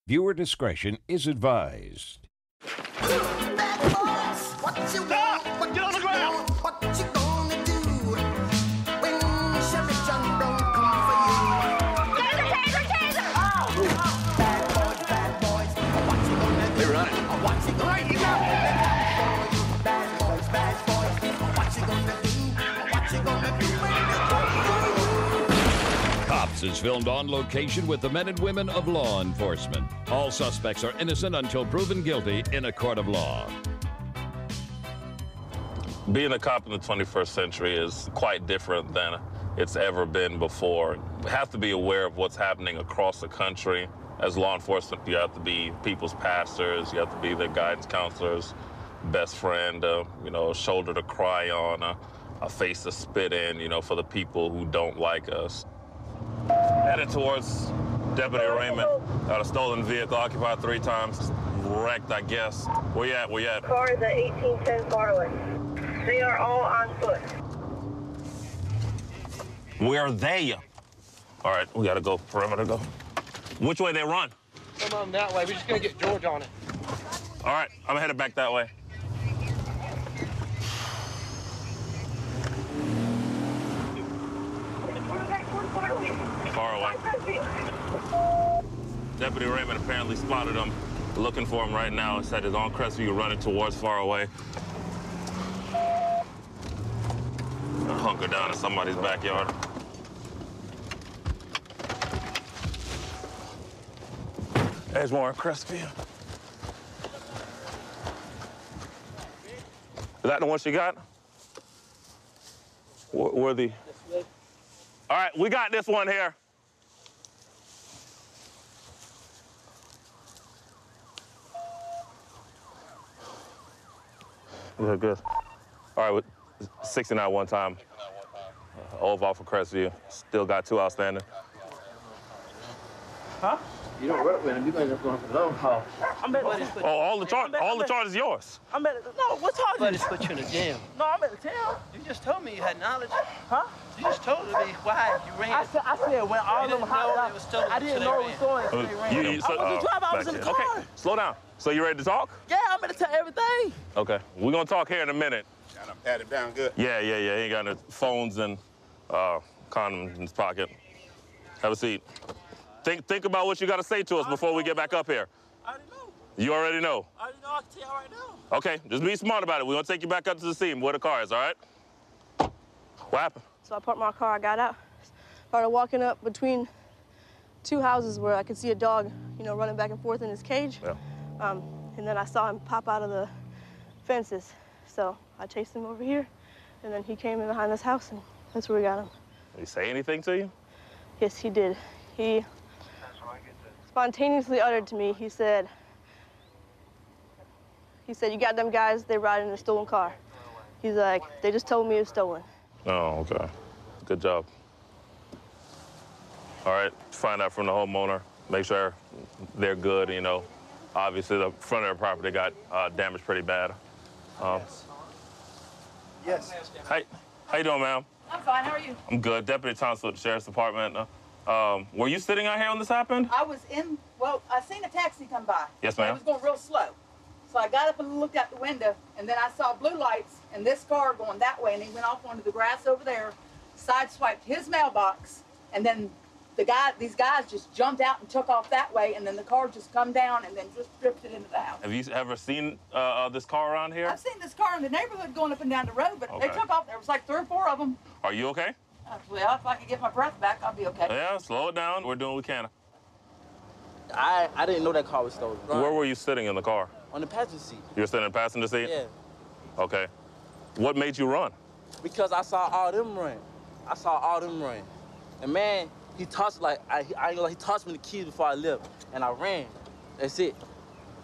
Viewer discretion is advised. Bad boys, what you want? Get on the ground. What you gonna do when Chevy John don't come for you? Taser! Oh, bad boys, what you gonna do? They run it. What you gonna do? Bad boys, what you gonna do? What you gonna do when you Cops is filmed on location with the men and women of law enforcement. All suspects are innocent until proven guilty in a court of law. Being a cop in the 21st century is quite different than it's ever been before. We have to be aware of what's happening across the country. As law enforcement, you have to be people's pastors, you have to be their guidance counselors, best friend, a shoulder to cry on, a face to spit in, for the people who don't like us. Headed towards Deputy Raymond. Got a stolen vehicle, occupied 3 times, wrecked, I guess. Where you at? Car is at 1810 Farley. They are all on foot. Where are they? All right, we gotta go perimeter, go. Which way they run? Come on that way. We're just gonna get George on it. All right, I'm headed back that way. Far away. Deputy Raymond apparently spotted him, looking for him right now. He said he's on Crestview running towards Far Away. Hunker down in somebody's backyard. There's more Crestview. Is that the one she got? Where the... All right, we got this one here. Good. All right, 69 one time. Over off of Crestview. Still got 2 outstanding. Huh? You don't work with him. You're going to go for the long haul. I'm better to all the charge is yours. I'm better. No, what charges? But it's put you in a jam. No, I'm better tell. You just told me you had knowledge. Huh? You just told me why you ran. I said when all of them hopped out, it was stolen, I didn't so know they it was stolen, so they ran. I was the driver. I was in the car. Okay, slow down. So you ready to talk? Yeah, I'm gonna tell everything. Okay, we're gonna talk here in a minute. Got him patted down good. Yeah. He ain't got no phones and condoms in his pocket. Have a seat. Think about what you got to say to us before we get back up here. I already know. You already know? I already know. I can tell you right now. Okay, just be smart about it. We're gonna take you back up to the scene where the car is, all right? What happened? So I parked my car, I got out, started walking up between 2 houses where I could see a dog, running back and forth in his cage. Yeah. And then I saw him pop out of the fences. So I chased him over here, and then he came in behind this house, and that's where we got him. Did he say anything to you? Yes, he did. He spontaneously uttered to me, he said, you got them guys, they ride in a stolen car. He's like, they just told me it was stolen. Oh, okay. Good job. All right, find out from the homeowner. Make sure they're good, Obviously, the front of their property got damaged pretty bad. Yes. How you doing, ma'am? I'm fine, how are you? I'm good. Deputy Thompson with the Sheriff's Department. Were you sitting out here when this happened? I was I seen a taxi come by. Yes, ma'am. It was going real slow. So I got up and looked out the window, and then I saw blue lights and this car going that way, and he went off onto the grass over there, sideswiped his mailbox, and then these guys just jumped out and took off that way, and then the car just come down and then just drifted into the house. Have you ever seen this car around here? I've seen this car in the neighborhood going up and down the road, but Okay. they took off. There was like 3 or 4 of them. Are you okay? Well, if I could get my breath back, I'll be okay. Yeah, slow it down. We're doing what we can. I didn't know that car was stolen. Where were you sitting in the car? On the passenger seat. You were sitting in the passenger seat? Yeah. Okay. What made you run? Because I saw all them run. And man, he tossed he tossed me the keys before I left, and I ran. That's it.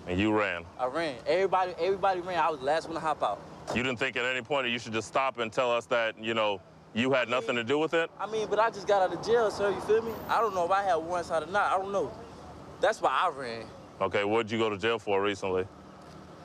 And you ran? I ran. Everybody ran. I was the last one to hop out. You didn't think at any point that you should just stop and tell us that, you had nothing to do with it? But I just got out of jail, sir, you feel me? I don't know if I had warrants out or not. I don't know. That's why I ran. Okay, what did you go to jail for recently?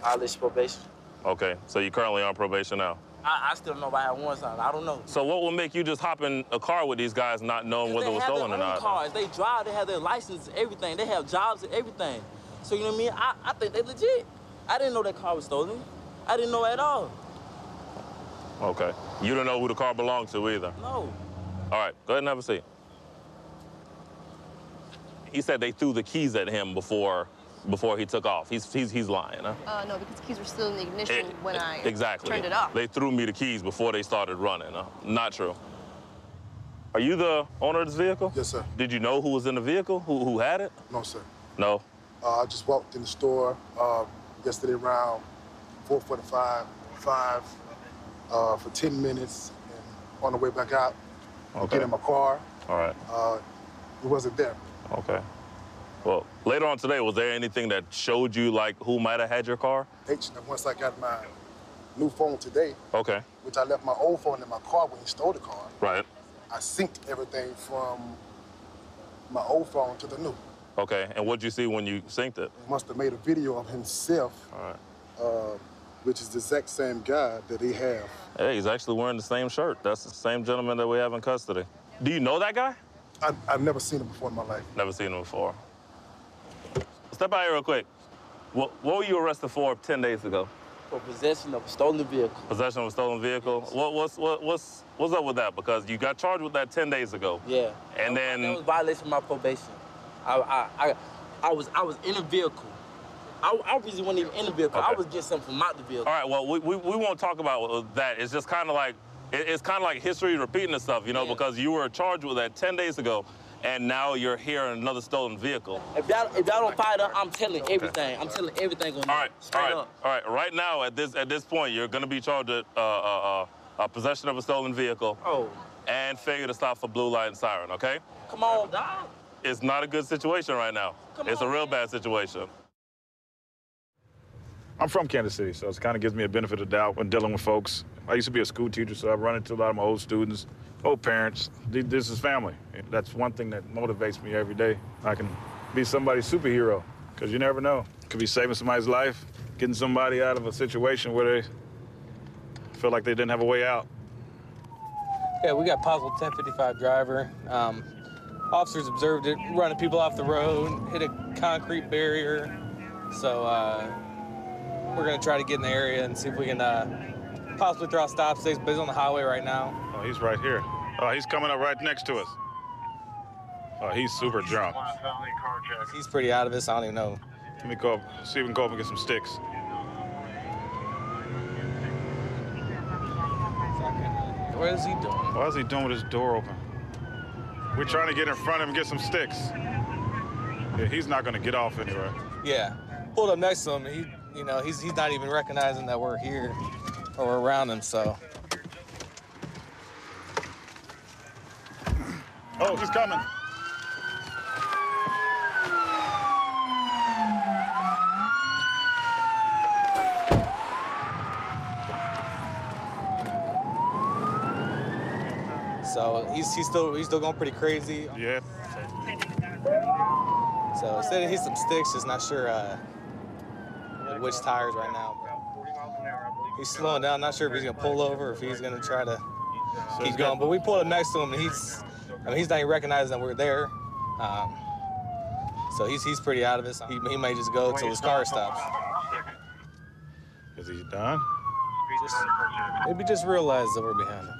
Violation probation. Okay, so you're currently on probation now? I still don't know why I had warrants out. I don't know. So what will make you just hop in a car with these guys not knowing whether it was stolen or not? They have their own cars. They drive. They have their license, everything. They have jobs and everything. So, you know what I mean? I think they legit. I didn't know that car was stolen. I didn't know at all. Okay. You don't know who the car belonged to either? No. All right, go ahead and have a seat. He said they threw the keys at him before he took off. He's lying, huh? No, because the keys were still in the ignition when I exactly. turned it off. They threw me the keys before they started running. Not true. Are you the owner of this vehicle? Yes, sir. Did you know who was in the vehicle? Who had it? No, sir. No? I just walked in the store yesterday around 4:45, 5, for 10 minutes, and on the way back out, get in my car. All right. It wasn't there. Okay. Well, later on today, was there anything that showed you, like, who might have had your car? Once I got my new phone today, Okay. which I left my old phone in my car when he stole the car, Right. I synced everything from my old phone to the new. Okay, and what'd you see when you synced it? He must have made a video of himself, All right. which is the exact same guy that he have. Hey, he's actually wearing the same shirt. That's the same gentleman that we have in custody. Do you know that guy? I've never seen him before in my life. Never seen him before. Step out here real quick. What were you arrested for 10 days ago? For possession of a stolen vehicle. Possession of a stolen vehicle? Yes. What's up with that? Because you got charged with that 10 days ago. Yeah. And that was violation of my probation. I was in a vehicle. I really wasn't even in the vehicle. Okay. I was getting something from out the vehicle. All right, well, we won't talk about that. It's just kind of like, it's kind of like history repeating itself, you know, because you were charged with that 10 days ago, and now you're here in another stolen vehicle. If y'all don't fight up, I'm telling everything. I'm telling everything on All right, straight up. All right. Right now, at this point, you're going to be charged with possession of a stolen vehicle. Oh. And failure to stop for blue light and siren, okay? Come on, dog. It's not a good situation right now. It's a real bad situation. I'm from Kansas City, so it kind of gives me a benefit of doubt when dealing with folks. I used to be a school teacher, so I've run into a lot of my old students, old parents. This is family. That's one thing that motivates me every day. I can be somebody's superhero, because you never know. Could be saving somebody's life, getting somebody out of a situation where they feel like they didn't have a way out. Yeah, we got possible 1055 driver. Officers observed it running people off the road, hit a concrete barrier. So we're gonna try to get in the area and see if we can possibly throw out stop sticks, but he's on the highway right now. Oh, he's right here. Oh, he's coming up right next to us. Oh, he's super drunk. He's pretty out of this, I don't even know. Let me go up, see if we can go up and get some sticks. What is he doing? Why is he doing with his door open? We're trying to get in front of him and get some sticks. Yeah, he's not gonna get off anyway. Yeah, pulled up next to him. He's not even recognizing that we're here or we're around him, so. Oh, he's coming. So he's still going pretty crazy. Yeah. So he said he hit some sticks, just not sure which tires right now. He's slowing down, not sure if he's gonna pull over or if he's gonna try to keep going. But we pulled up next to him and he's not even recognizing that we're there. So he's pretty out of it. He may just go till his car stops. Is he done? Maybe just realize that we're behind him.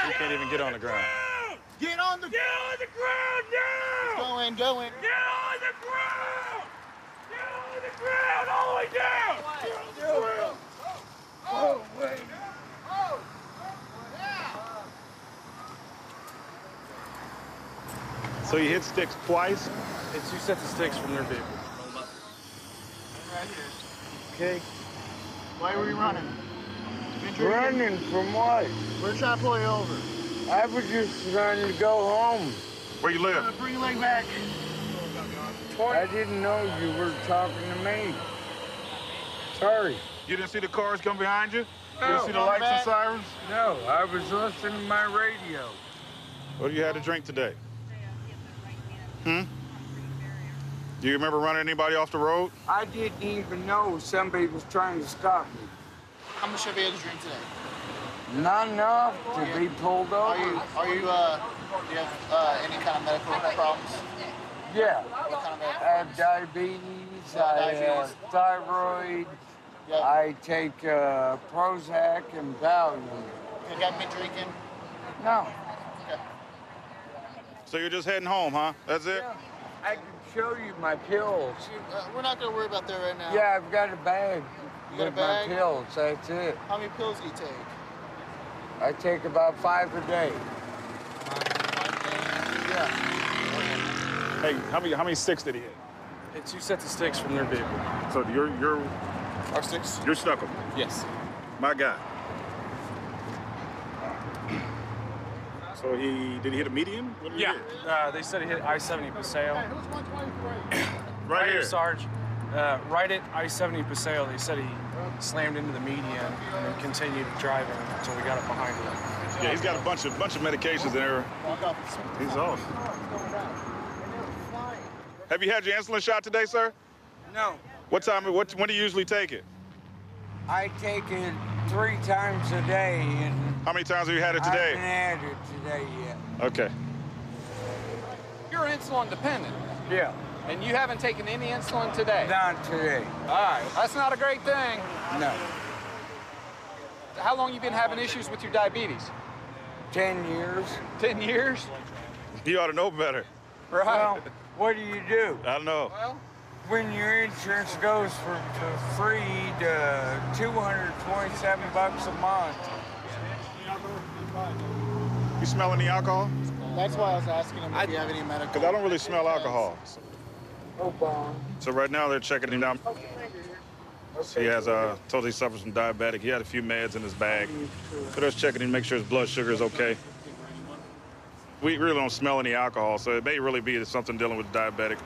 He can't even get on the ground. Get on the ground now! It's going. Get on the ground! Get on the ground all the way down! Get on the ground! Oh, wait. Oh, yeah. So you hit sticks twice? Hit 2 sets of sticks from their vehicle. Right here. Okay. Why were you running? Running from what? We're trying to pull you over. I was just trying to go home. Where you live? Bring your leg back. I didn't know you were talking to me. Sorry. You didn't see the cars come behind you? No. You didn't see the lights and sirens? No, I was listening to my radio. What do you have to drink today? Do you remember running anybody off the road? I didn't even know somebody was trying to stop me. How much have you had to drink today? Not enough to be pulled over. Do you have any kind of medical problems? Yeah. What kind of I have diabetes, I have thyroid, Yeah. I take Prozac and Valium. You got me drinking? No. Okay. So you're just heading home, huh? That's it? Yeah. I can show you my pills. We're not going to worry about that right now. Yeah, I've got a bag You got a with bag? my pills. That's it. How many pills do you take? I take about 5 a day. Yeah. Hey, how many sticks did he hit? It's 2 sets of sticks from their vehicle. So you're Our six? you're stuck him. Yes. My guy. So did he hit a median? What did he hit? They said he hit I-70 Paseo. Right here. Sarge. Right at I-70 Paseo, they said he slammed into the median and then continued driving until we got up behind him. Yeah, he's got a bunch of medications there. He's off. Have you had your insulin shot today, sir? No. What time? When do you usually take it? I take it 3 times a day, and How many times have you had it I today? haven't had it today yet. Okay. You're insulin dependent, Yeah. and you haven't taken any insulin today. Not today. All right, that's not a great thing. No. How long you been having issues with your diabetes? 10 years. 10 years? You ought to know better. Right. Well, what do you do? I don't know. Well, When your insurance goes from free to $227 a month. You smell any alcohol? That's why I was asking him if you have any medical. Because I don't really smell alcohol. Oh, bon. So right now they're checking him down. He has told he suffers from diabetic. He had a few meds in his bag. So they're checking him, make sure his blood sugar is okay. We really don't smell any alcohol, so it may really be something dealing with diabetic.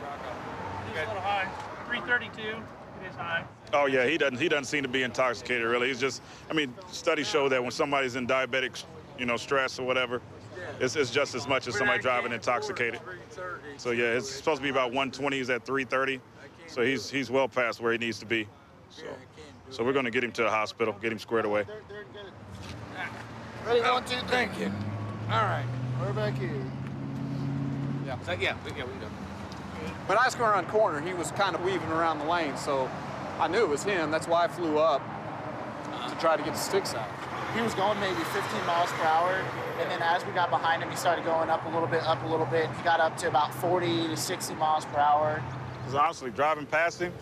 He's a little high. 332. It is high. Oh yeah, he doesn't seem to be intoxicated really. He's just, I mean, studies show that when somebody's in diabetic, stress or whatever, it's just as much as somebody driving intoxicated. So yeah, it's supposed to be about 120. He's at 330, so he's well past where he needs to be. So we're going to get him to the hospital, get him squared away. Ready, 1, 2, 3. thank you. All right. We're back here. Yeah, we can go. When I was going around the corner, he was kind of weaving around the lane, so I knew it was him. That's why I flew up to try to get the sticks out. He was going maybe 15 miles per hour, and then as we got behind him, he started going up a little bit. He got up to about 40 to 60 miles per hour. Because honestly, driving past him,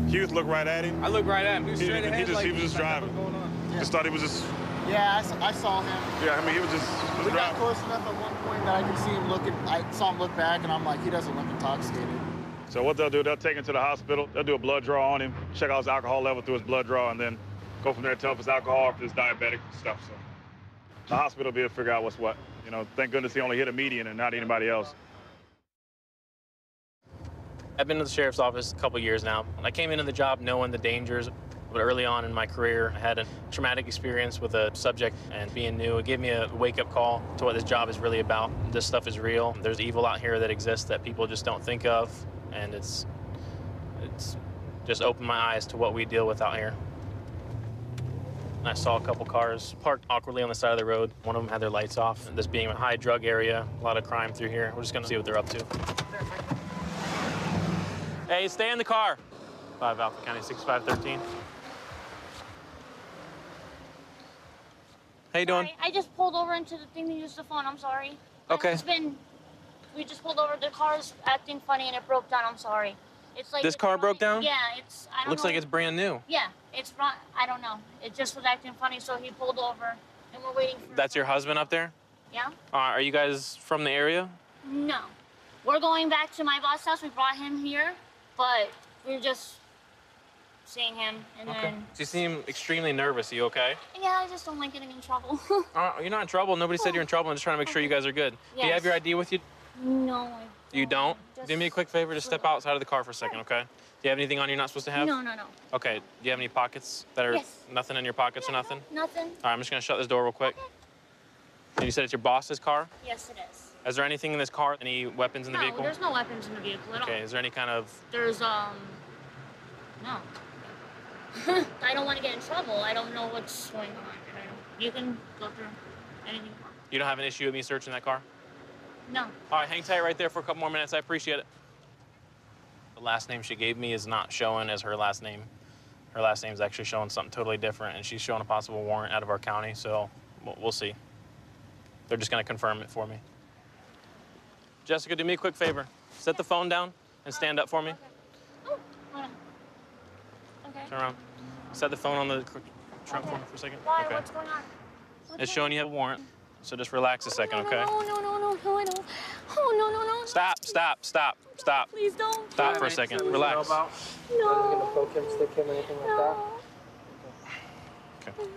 Hughes looked right at him. I looked right at him. He was straight ahead. He was just driving. Just thought he was just. Yeah, I saw him. Yeah, I mean, he was just. We got close enough at one point that I could see him looking. I saw him look back, and I'm like, he doesn't look intoxicated. So what they'll do, they'll take him to the hospital. They'll do a blood draw on him, check out his alcohol level through his blood draw, and then go from there and tell if it's alcohol or if it's diabetic stuff. So the hospital will be able to figure out what's what. Thank goodness he only hit a median and not anybody else. I've been to the sheriff's office a couple years now. I came into the job knowing the dangers, but early on in my career, I had a traumatic experience with a subject, and being new, it gave me a wake-up call to what this job is really about. This stuff is real. There's evil out here that exists that people just don't think of, and it's just opened my eyes to what we deal with out here. I saw a couple cars parked awkwardly on the side of the road. One of them had their lights off. This being a high drug area, a lot of crime through here. We're just gonna see what they're up to. Hey, stay in the car. 5 Alpha County 6513. How you doing? Sorry, I just pulled over into the thing to use the phone. I'm sorry. Okay. We just pulled over. The car's acting funny and it broke down. I'm sorry. It's like This car broke down? Yeah, I don't Looks know. like it's brand new. Yeah, I don't know. It just was acting funny, so he pulled over, and we're waiting for. That's your husband up there? Yeah. Are you guys from the area? No, we're going back to my boss' house. We brought him here, but we're just seeing him, and then. You seem extremely nervous. Are you okay? Yeah, I just don't like getting in trouble. You're not in trouble. Nobody said you're in trouble. I'm just trying to make sure you guys are good. Do you have Yes. your ID with you? No, I You don't? Just Do me a quick favor. Just step outside of the car for a second, okay? Do you have anything on you're not supposed to have? No. Okay. Do you have any pockets that are Yes. nothing in your pockets or nothing? Nothing. All right, I'm just gonna shut this door real quick. And you said it's your boss's car? Yes, it is. Is there anything in this car? Any weapons in the No, vehicle? there's no weapons in the vehicle at all. Okay. Is there any kind of? There's no. I don't want to get in trouble. I don't know what's going on. You can go through anything. You don't have an issue with me searching that car? No. All right, hang tight right there for a couple more minutes. I appreciate it. The last name she gave me is not showing as her last name. Her last name is actually showing something totally different, and she's showing a possible warrant out of our county, so we'll see. They're just gonna confirm it for me. Jessica, do me a quick favor. Set the phone down and stand up for me. Oh, hold on. Okay. Turn around. Set the phone on the trunk for me for a second. Why? Okay. What's going on? It's showing you have a warrant, so just relax a second, okay? No, I don't. Oh, no. Stop. Please don't. Stop for a second. Relax. No. Are you gonna poke him, stick him, anything like that? Okay.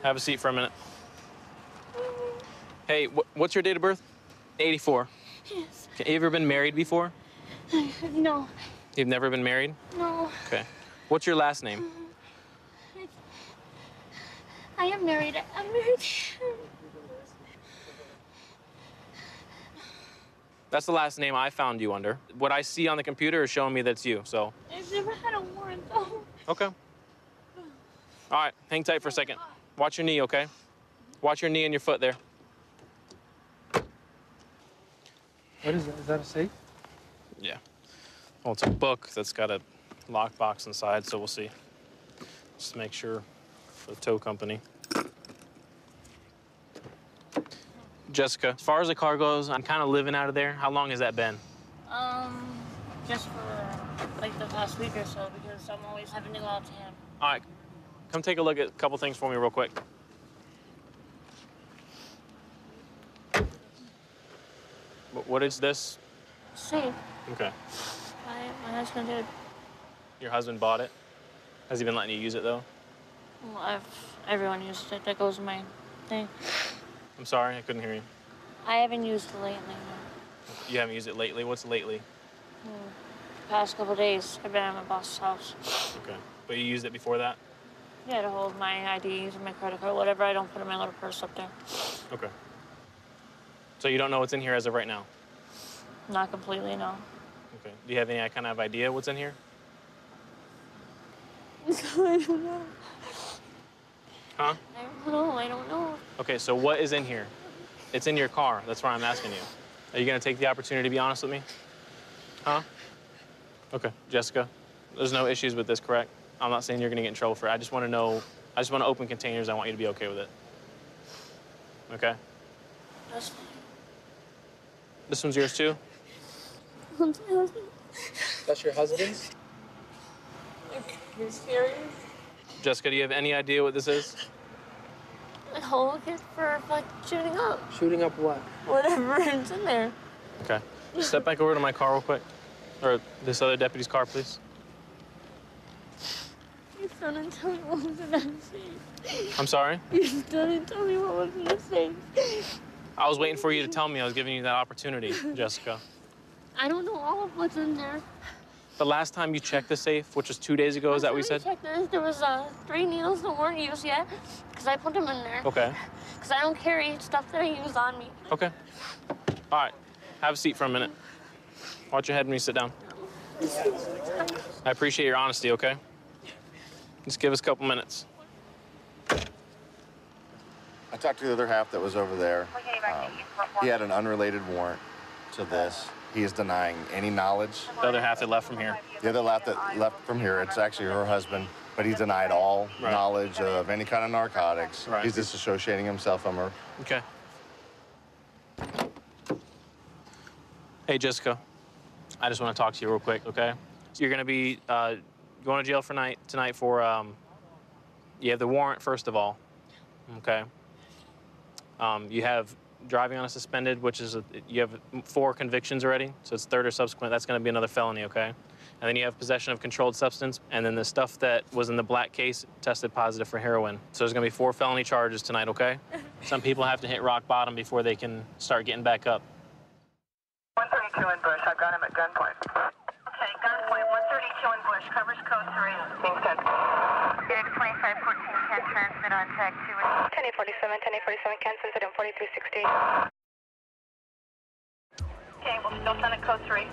Have a seat for a minute. Hey, what's your date of birth? 84. Yes. Okay, you ever been married before? No. You've never been married? No. Okay. What's your last name? I am married. I'm married. That's the last name I found you under. What I see on the computer is showing me that's you, so. I've never had a warrant, though. Okay. All right, hang tight for a second. Watch your knee, okay? Watch your knee and your foot there. What is that? Is that a safe? Yeah. Well, it's a book that's got a lockbox inside, so we'll see. Just to make sure for the tow company. Jessica, as far as the car goes, I'm kind of living out of there. How long has that been? Just for like the past week or so, because I'm always having to go out to him. All right, come take a look at a couple things for me real quick. What is this? Safe. Okay. My husband did. Your husband bought it? Has he been letting you use it, though? Well, everyone uses it. That goes in my thing. I'm sorry, I couldn't hear you. I haven't used it lately. You haven't used it lately? What's lately? The past couple days, I've been at my boss's house. Okay. But you used it before that? Yeah, to hold my IDs and my credit card, whatever I don't put in my little purse up there. Okay. So you don't know what's in here as of right now? Not completely, no. Okay. Do you have any kind of idea what's in here? I don't know. Huh? I don't know. Okay, so what is in here? It's in your car. That's why I'm asking you. Are you going to take the opportunity to be honest with me? Huh? Okay, Jessica, there's no issues with this, correct? I'm not saying you're going to get in trouble for it. I just want to know, I just want to open containers. I want you to be okay with it. Okay? That's fine. This one's yours too? That's my husband. That's your husband's? You're serious? Jessica, do you have any idea what this is? A whole kit for like shooting up. Shooting up what? Whatever is in there. Okay. Step back over to my car real quick. Or this other deputy's car, please. You still didn't tell me what was in that safe. I'm sorry? You still didn't tell me what was in the safe. I was waiting for you to tell me. I was giving you that opportunity, Jessica. I don't know all of what's in there. The last time you checked the safe, which was 2 days ago, is that what you said? Check this. There was 3 needles that weren't used yet, because I put them in there. Okay. Because I don't carry stuff that I use on me. Okay. All right. Have a seat for a minute. Watch your head when you sit down. I appreciate your honesty, okay? Just give us a couple minutes. I talked to the other half that was over there. He had an unrelated warrant to this. He is denying any knowledge. The other half that left from here. The other half that left from here, it's actually her husband, but he denied all knowledge of any kind of narcotics. Right. He's disassociating himself from her. Okay. Hey, Jessica. I just want to talk to you real quick, okay? So you're going to be going to jail for tonight for, you have the warrant, first of all, okay? You have driving on a suspended, which is, you have 4 convictions already, so it's 3rd or subsequent. That's going to be another felony, okay? And then you have possession of controlled substance, and then the stuff that was in the black case tested positive for heroin. So there's going to be 4 felony charges tonight, okay? Some people have to hit rock bottom before they can start getting back up. 130 in Bush. I've got him at gunpoint. Okay, gunpoint, 132 in Bush, covers code 3. Being sent. Big 2514 can transmit on tag 2. 1047 can send it in 4360. Okay, we'll still send it code 3.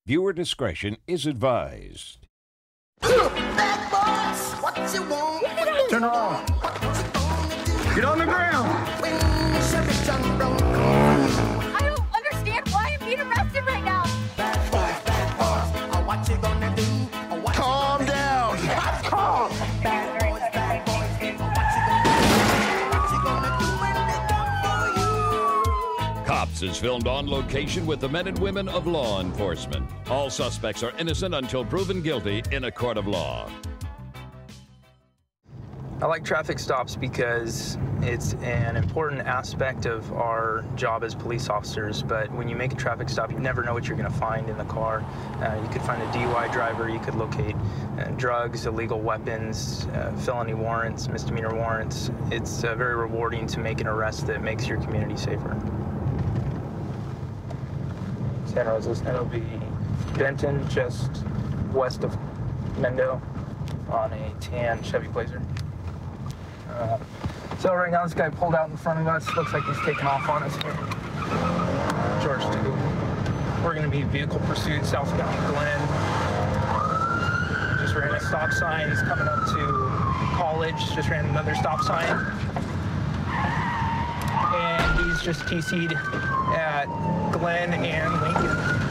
Viewer discretion is advised. Bad boys, what you want? Turn around. Get on the ground. I don't understand why I'm being arrested right now. Bad boys, what you gonna do? Calm down. Calm. Bad boys, what you gonna do when they come for you? Cops is filmed on location with the men and women of law enforcement. All suspects are innocent until proven guilty in a court of law. I like traffic stops because it's an important aspect of our job as police officers, but when you make a traffic stop, you never know what you're going to find in the car. You could find a DUI driver, you could locate drugs, illegal weapons, felony warrants, misdemeanor warrants. It's very rewarding to make an arrest that makes your community safer. Santa Rosa's, that'll be Benton, just west of Mendo, on a tan Chevy Blazer. So right now this guy pulled out in front of us. Looks like he's taking off on us here. George 2. We're going to be vehicle pursuit southbound Glen. Just ran a stop sign. He's coming up to College. Just ran another stop sign. And he's just TC'd at Glen and Lincoln.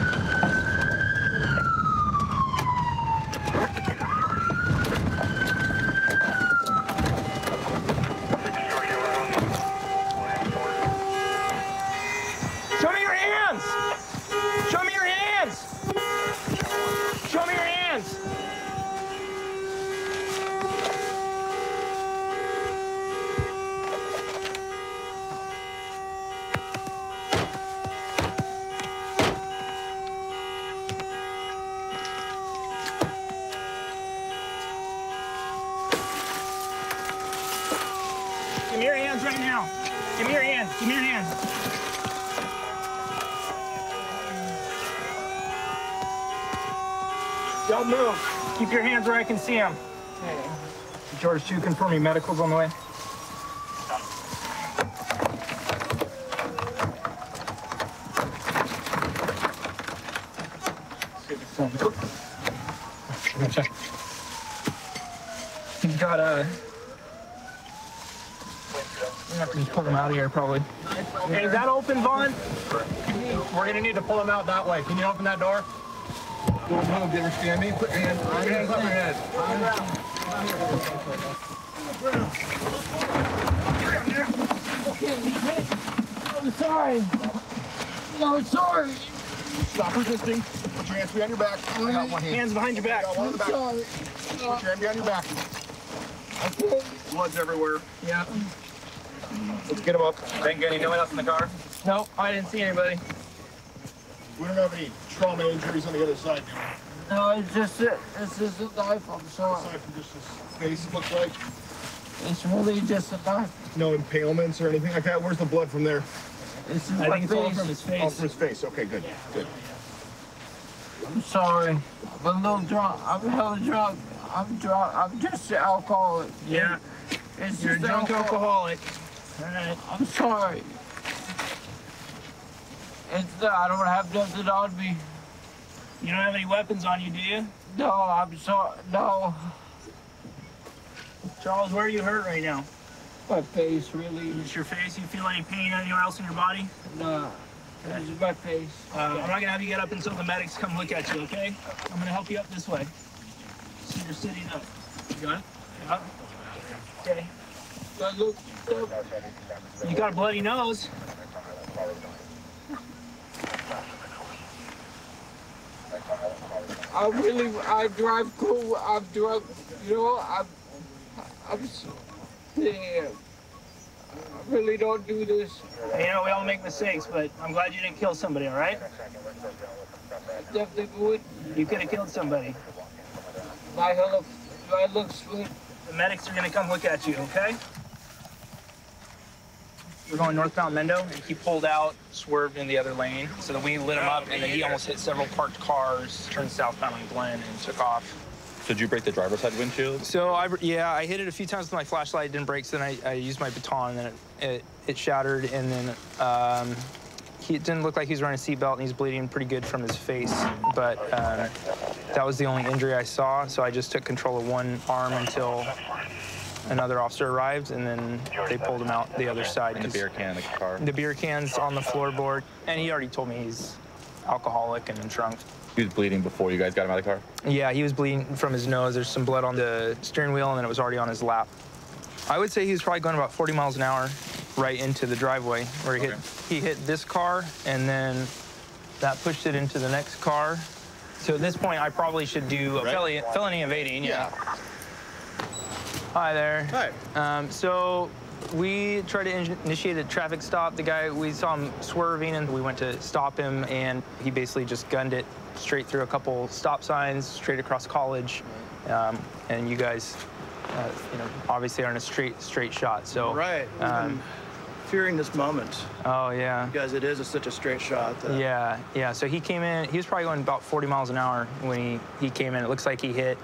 Give me your hands right now. Give me your hands. Give me your hands. Don't move. Keep your hands where I can see them. Hey. George 2, confirming medical's on the way. He's got a... We have to just pull him out of here, probably. Hey, is that open, Vaughn? We're going to need to pull him out that way. Can you open that door? Don't move. You understand me? Put your hands on your head. I'm sorry. I'm sorry. Stop resisting. Put your hands behind your back. I got one hand. Hands behind your back. One in the back. Sorry. Put your hand behind your back. Okay. Blood's everywhere. Yeah. Let's get him up. Didn't get anyone else in the car? Nope, I didn't see anybody. We don't have any trauma injuries on the other side, do we? No, it's just a knife. I'm sorry. Aside from just his face, it looks like. It's really just a knife. No impalements or anything like that? Where's the blood from there? It's in I my think it's all face. from his face. All from his face. Okay, good. Good. I'm sorry. I'm a little drunk. I'm hella drunk. I'm drunk. I'm just an alcoholic. Yeah. It's You're a just drunk alcoholic. All right. I'm sorry. I don't have nothing on me. You don't have any weapons on you, do you? No, I'm sorry. No. Charles, where are you hurt right now? My face, really. Just your face? You feel any pain anywhere else in your body? No. It's my face. I'm not gonna have you get up until the medics come look at you, okay? I'm gonna help you up this way. So you're sitting up. You got it? Yeah. Okay. You got a bloody nose. I drive cool. I'm drunk. You know, yeah. I really don't do this. You know, we all make mistakes, but I'm glad you didn't kill somebody, all right? Definitely would. You could have killed somebody. My looks good. The medics are gonna come look at you, okay? We're going northbound Mendo, and he pulled out, swerved in the other lane, so that we lit him up, and then he almost hit several parked cars, turned southbound on Glen, and took off. So did you break the driver's side windshield? So, I hit it a few times with my flashlight, it didn't break, so then I used my baton, and then it shattered, and then it didn't look like he was wearing a seatbelt, and he's bleeding pretty good from his face, but that was the only injury I saw, so I just took control of one arm until another officer arrived, and then they pulled him out the other side. And the beer can in the car? The beer can's on the floorboard, and he already told me he's alcoholic and drunk. He was bleeding before you guys got him out of the car? Yeah, he was bleeding from his nose. There's some blood on the steering wheel, and then it was already on his lap. I would say he was probably going about 40 miles an hour right into the driveway, where he hit this car, and then that pushed it into the next car. So at this point, I probably should do a felony evading, yeah. Hi there. Hi. So we tried to initiate a traffic stop. The guy, we saw him swerving, and we went to stop him, and he basically just gunned it straight through a couple stop signs, straight across College. And you guys, you know, obviously are in a straight shot. So right. Fearing this moment. Oh yeah. Because it is such a straight shot. Yeah. So he came in. He was probably going about 40 miles an hour when he came in. It looks like he hit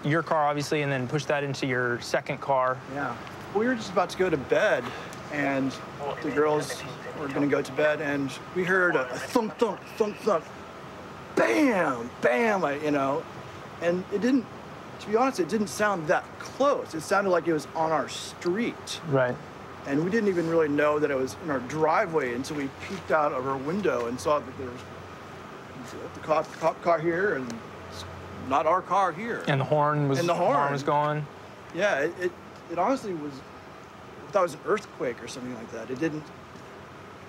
your car, obviously, and then pushed that into your second car. Yeah. We were just about to go to bed, and the girls were going to go to bed, and we heard a thunk, thunk, thunk, thunk, bam, bam, you know, and it didn't. To be honest, it didn't sound that close. It sounded like it was on our street. Right. And we didn't even really know that it was in our driveway until we peeked out of our window and saw that there was the cop car here and not our car here. And the horn was going. Yeah, it honestly was. I thought it was an earthquake or something like that. It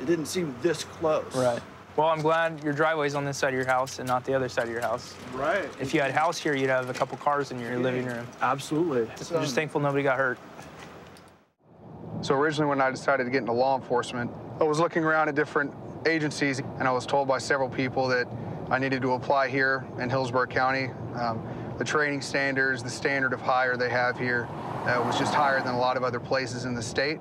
didn't seem this close. Right. Well, I'm glad your driveway's on this side of your house and not the other side of your house. Right. If you had a house here, you'd have a couple cars in your living room. Absolutely. I'm just thankful nobody got hurt. So originally when I decided to get into law enforcement, I was looking around at different agencies, and I was told by several people that I needed to apply here in Hillsborough County. The training standards, the standard of hire they have here was just higher than a lot of other places in the state.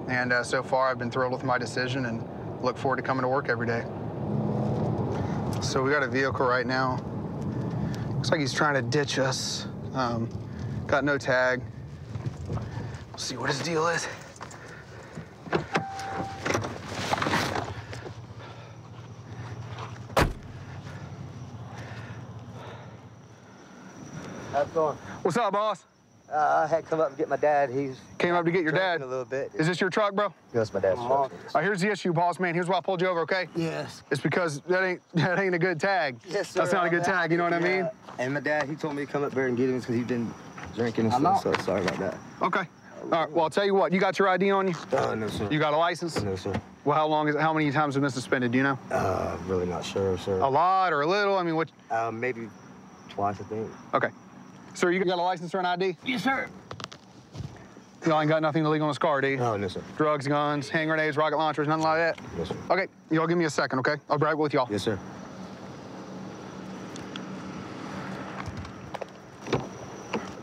And so far I've been thrilled with my decision and look forward to coming to work every day. So we got a vehicle right now. Looks like he's trying to ditch us. Got no tag. We'll see what his deal is. How's it going? What's up, boss? I had come up to get my dad. He's came up to get your dad a little bit. Is this your truck, bro? Yes, my dad's truck. Here's the issue, boss man. Here's why I pulled you over, okay? Yes. It's because that ain't a good tag. Yes, sir. That's not a good tag. You know what I mean? And my dad, he told me to come up there and get him because he's been drinking and stuff. So sorry about that. Okay. All right. Well, I'll tell you what. You got your ID on you? No, sir. You got a license? No, sir. Well, how many times have you been suspended? Do you know? Really not sure, sir. A lot or a little? I mean, what? Maybe twice, I think. Okay. Sir, you got a license or an ID? Yes, sir. Y'all ain't got nothing illegal in this car, do you? No, sir. Drugs, guns, hand grenades, rocket launchers, nothing like that? Yes, sir. Okay, y'all give me a second, okay? I'll be right with y'all. Yes, sir.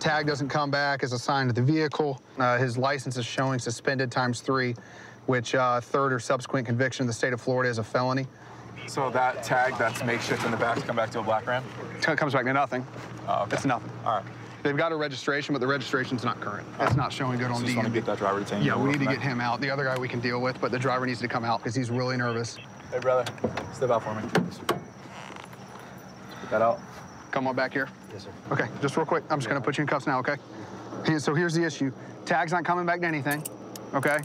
Tag doesn't come back as assigned to the vehicle. His license is showing suspended ×3, which third or subsequent conviction in the state of Florida is a felony. So that tag that's makeshift in the back come back to a black Ram? It comes back to nothing. Oh, okay. It's nothing. All right. They've got a registration, but the registration's not current. It's not showing good on DMV. DMV. Get that driver detained. Yeah, we need to get him out. The other guy we can deal with, but the driver needs to come out because he's really nervous. Hey, brother, step out for me. Put that out. Come on back here. Yes, sir. Okay, just real quick. I'm just gonna put you in cuffs now, okay? So here's the issue. Tag's not coming back to anything, okay?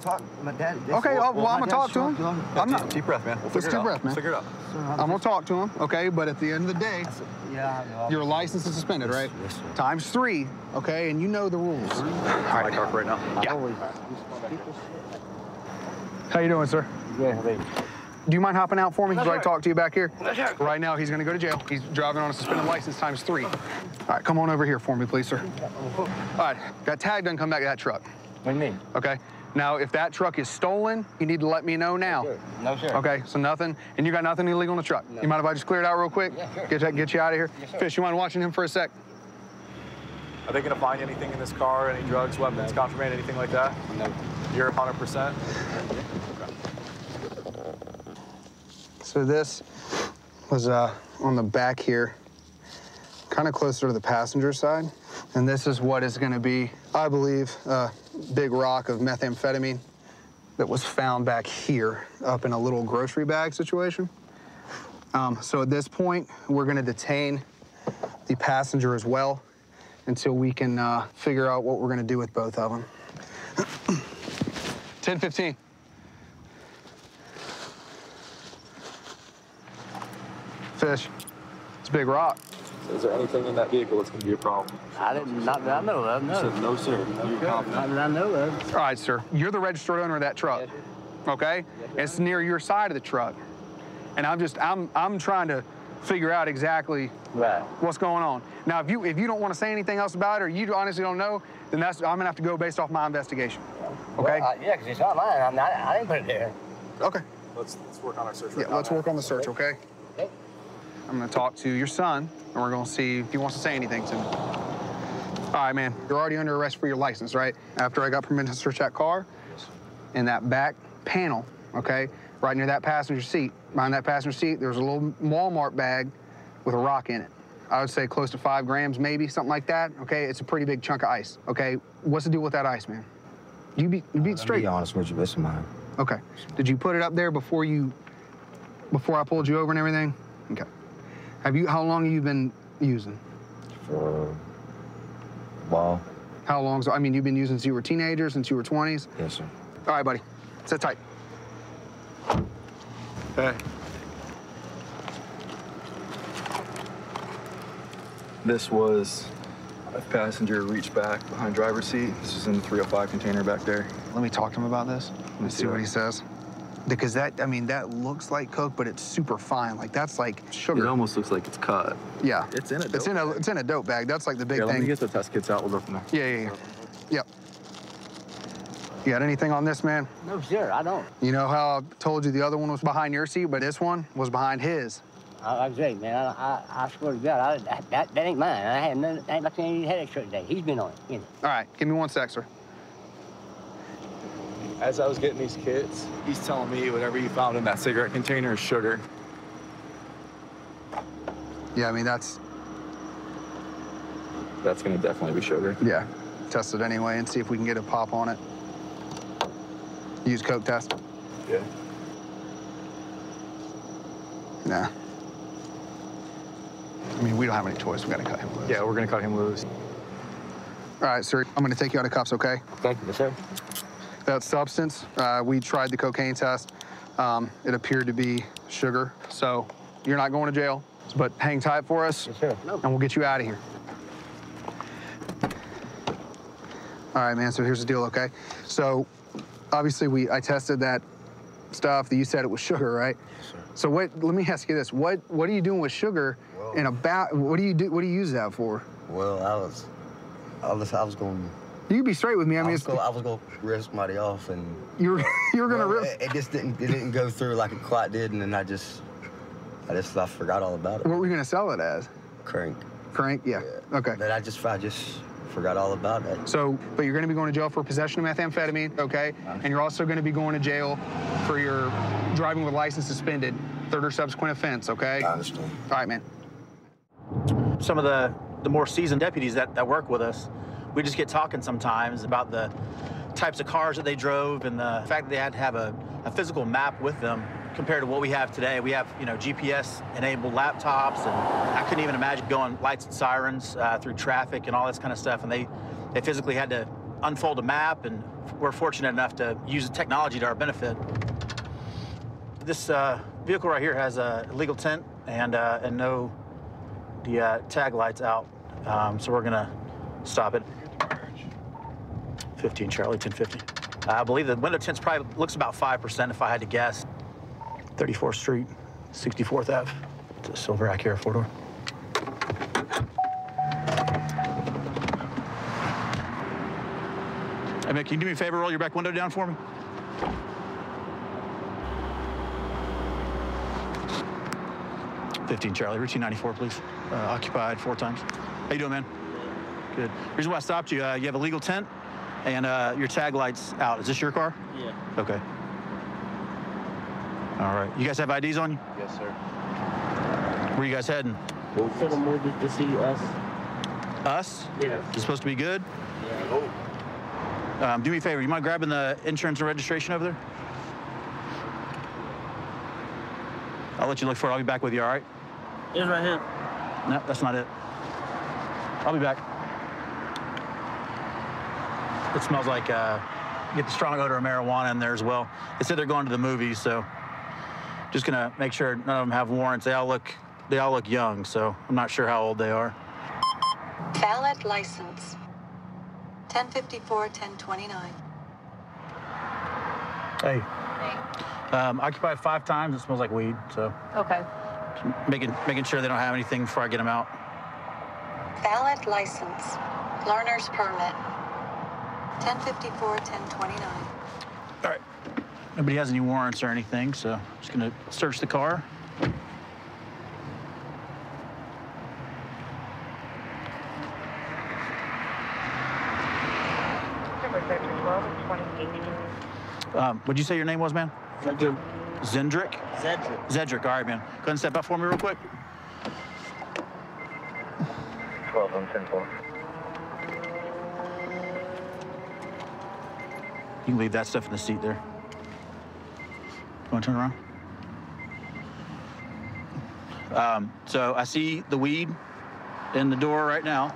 My dad. Okay, well, I'm gonna talk to him. I'm not. Deep breath, man. Let's take a breath, man. Figure it out. I'm gonna talk to him, okay? But at the end of the day, your license is suspended, right? Yes, sir. ×3, okay? And you know the rules. All right. My car right now. Yeah. How you doing, sir? Yeah, Do you mind hopping out for me? No, so I sir. talk to you back here? No, sir. Right now, he's going to go to jail. He's driving on a suspended license times 3. All right, come on over here for me, please, sir. All right, that tag doesn't come back to that truck. What do you mean? Okay. Now, if that truck is stolen, you need to let me know now. No, sir. Okay, so nothing, and you got nothing illegal on the truck. No. You mind if I just clear it out real quick? Yeah, sure. Get you out of here? Yes, sir. Fish, you mind watching him for a sec? Are they going to find anything in this car? Any drugs, weapons, contraband, anything like that? No. You're 100%? So this was on the back here, kind of closer to the passenger side. And this is what is going to be, I believe, a big rock of methamphetamine that was found back here up in a little grocery bag situation. So at this point, we're going to detain the passenger as well until we can figure out what we're going to do with both of them. 10-15. Fish. It's a big rock. Is there anything in that vehicle that's going to be a problem? Not that I know of, no. You said no, sir. You're confident? Not that I know of. All right, sir. You're the registered owner of that truck, okay? It's near your side of the truck. And I'm trying to figure out exactly what's going on. Now, if you don't want to say anything else about it or you honestly don't know, then I'm going to have to go based off my investigation, okay? Well, yeah, because it's not mine. I didn't put it there. Okay. Let's work on our search. Yeah, let's work on the search, okay? Okay. I'm going to talk to your son, and we're going to see if he wants to say anything to me. All right, man. You're already under arrest for your license, right? After I got permission to search that car, in that back panel, okay, right near that passenger seat, behind that passenger seat, there's a little Walmart bag with a rock in it. I would say close to 5 grams, maybe, something like that, okay? It's a pretty big chunk of ice, okay? What's the deal with that ice, man? You be straight. To be honest with you, this is mine. Okay. Did you put it up there before I pulled you over and everything? Okay. How long have you been using? For a while. How long? I mean, you've been using since you were a teenager, since you were 20s? Yes, sir. All right, buddy. Sit tight. Hey. This was a passenger reached back behind driver's seat. This is in the 305 container back there. Let me talk to him about this. Let me see what he says. Because that looks like Coke, but it's super fine. Like, that's like sugar. It almost looks like it's cut. Yeah. It's in a dope It's in a dope bag. That's like the big thing. Let me get the test kits out. We'll go from there. Yeah. Yep. You got anything on this, man? No, sir, I don't. You know how I told you the other one was behind your seat, but this one was behind his? Like I say, man, I swear to God, that ain't mine. I ain't like any headache truck today. He's been on it, you know. All right, give me 1 sec, sir. As I was getting these kits, he's telling me whatever he found in that cigarette container is sugar. Yeah, I mean, that's gonna definitely be sugar. Yeah. Test it anyway and see if we can get a pop on it. Use Coke test? Yeah. Nah. I mean, we don't have any choice. We gotta cut him loose. Yeah, we're gonna cut him loose. All right, sir, I'm gonna take you out of cuffs, okay? Thank you, sir. That substance, we tried the cocaine test. It appeared to be sugar, so you're not going to jail, but hang tight for us, yes, sir. No. And we'll get you out of here. All right, man, so here's the deal, okay? So, obviously, I tested that stuff that you said it was sugar, right? Yes, sir. So let me ask you this. What are you doing with sugar in a bag? What do you use that for? Well, I was going. You be straight with me. I mean, I was going to rip somebody off, and you were going to rip. It just didn't go through like it quite did, and then I forgot all about it. What were you going to sell it as? Crank. Crank, yeah. Okay. But I just forgot all about it. So, but you're going to be going to jail for possession of methamphetamine, okay? And you're also going to be going to jail for your driving with license suspended, third or subsequent offense, okay? I understand. All right, man. Some of the more seasoned deputies that work with us, we just get talking sometimes about the types of cars that they drove and the fact that they had to have a physical map with them compared to what we have today. We have, GPS-enabled laptops, and I couldn't even imagine going lights and sirens through traffic and all this kind of stuff, and they physically had to unfold a map, and we're fortunate enough to use the technology to our benefit. This vehicle right here has a legal tint and no tag lights out, so we're gonna stop it. 15 Charlie, 1050. I believe the window tint probably looks about 5% if I had to guess. 34th Street, 64th Ave. It's a silver Acura 4-door. Hey, man, can you do me a favor? Roll your back window down for me. $15 Charlie, routine 94, please. Occupied 4 times. How you doing, man? Good. Reason why I stopped you, you have a legal tent and your tag light's out. Is this your car? Yeah. Okay. All right. You guys have IDs on you? Yes, sir. Where are you guys heading? To the movie to see us. Us? Yeah. It's supposed to be good? Yeah. Do me a favor. You mind grabbing the insurance and registration over there? I'll let you look for it. I'll be back with you, all right? It's right here. No, that's not it. I'll be back. It smells like, get the strong odor of marijuana in there as well. They said they're going to the movies, so just gonna make sure none of them have warrants. They all look young, so I'm not sure how old they are. Valid license. 1054-1029. Hey. Occupied 5 times. It smells like weed, so. Okay. Making sure they don't have anything before I get them out. Valid license. Learner's permit. 1054-1029. All right. Nobody has any warrants or anything, so I'm just gonna search the car. What'd you say your name was, man? Zedrick. Zendrick? Zedrick. Zedrick, all right, man. Go ahead and step up for me real quick. 12 on 10-4. You can leave that stuff in the seat there. You want to turn around? So I see the weed in the door right now.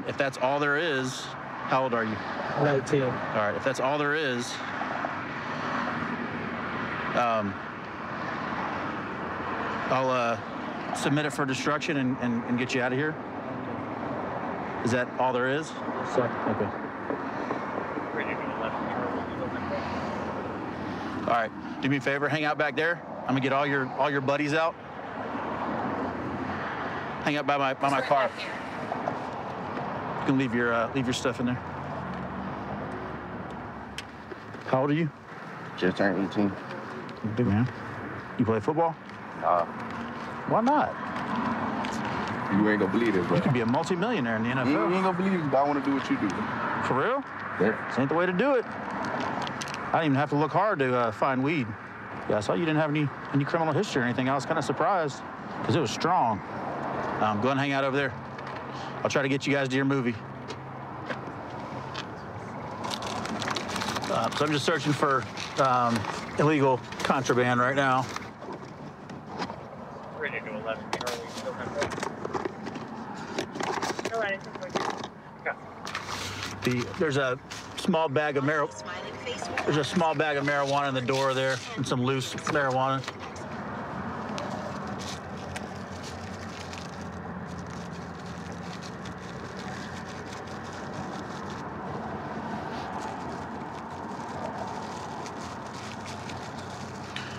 If that's all there is, how old are you? 19. All right, if that's all there is, I'll submit it for destruction and get you out of here. Is that all there is? Yes, sir. Okay. All right, do me a favor, hang out back there. I'm gonna get all your buddies out. Hang out by my car. You can leave your stuff in there. How old are you? Just turned 18. Big man. You play football? Why not? You ain't gonna believe it, bro. You could be a multi-millionaire in the NFL. You ain't gonna believe it, but I want to do what you do. For real? Yeah. This ain't the way to do it. I didn't even have to look hard to find weed. Yeah, I saw you didn't have any criminal history or anything. I was kind of surprised because it was strong. Go ahead and hang out over there. I'll try to get you guys to your movie. So I'm just searching for illegal contraband right now. Ready to 11, Charlie. All right. There's a small bag of marijuana. There's a small bag of marijuana in the door there, and some loose marijuana.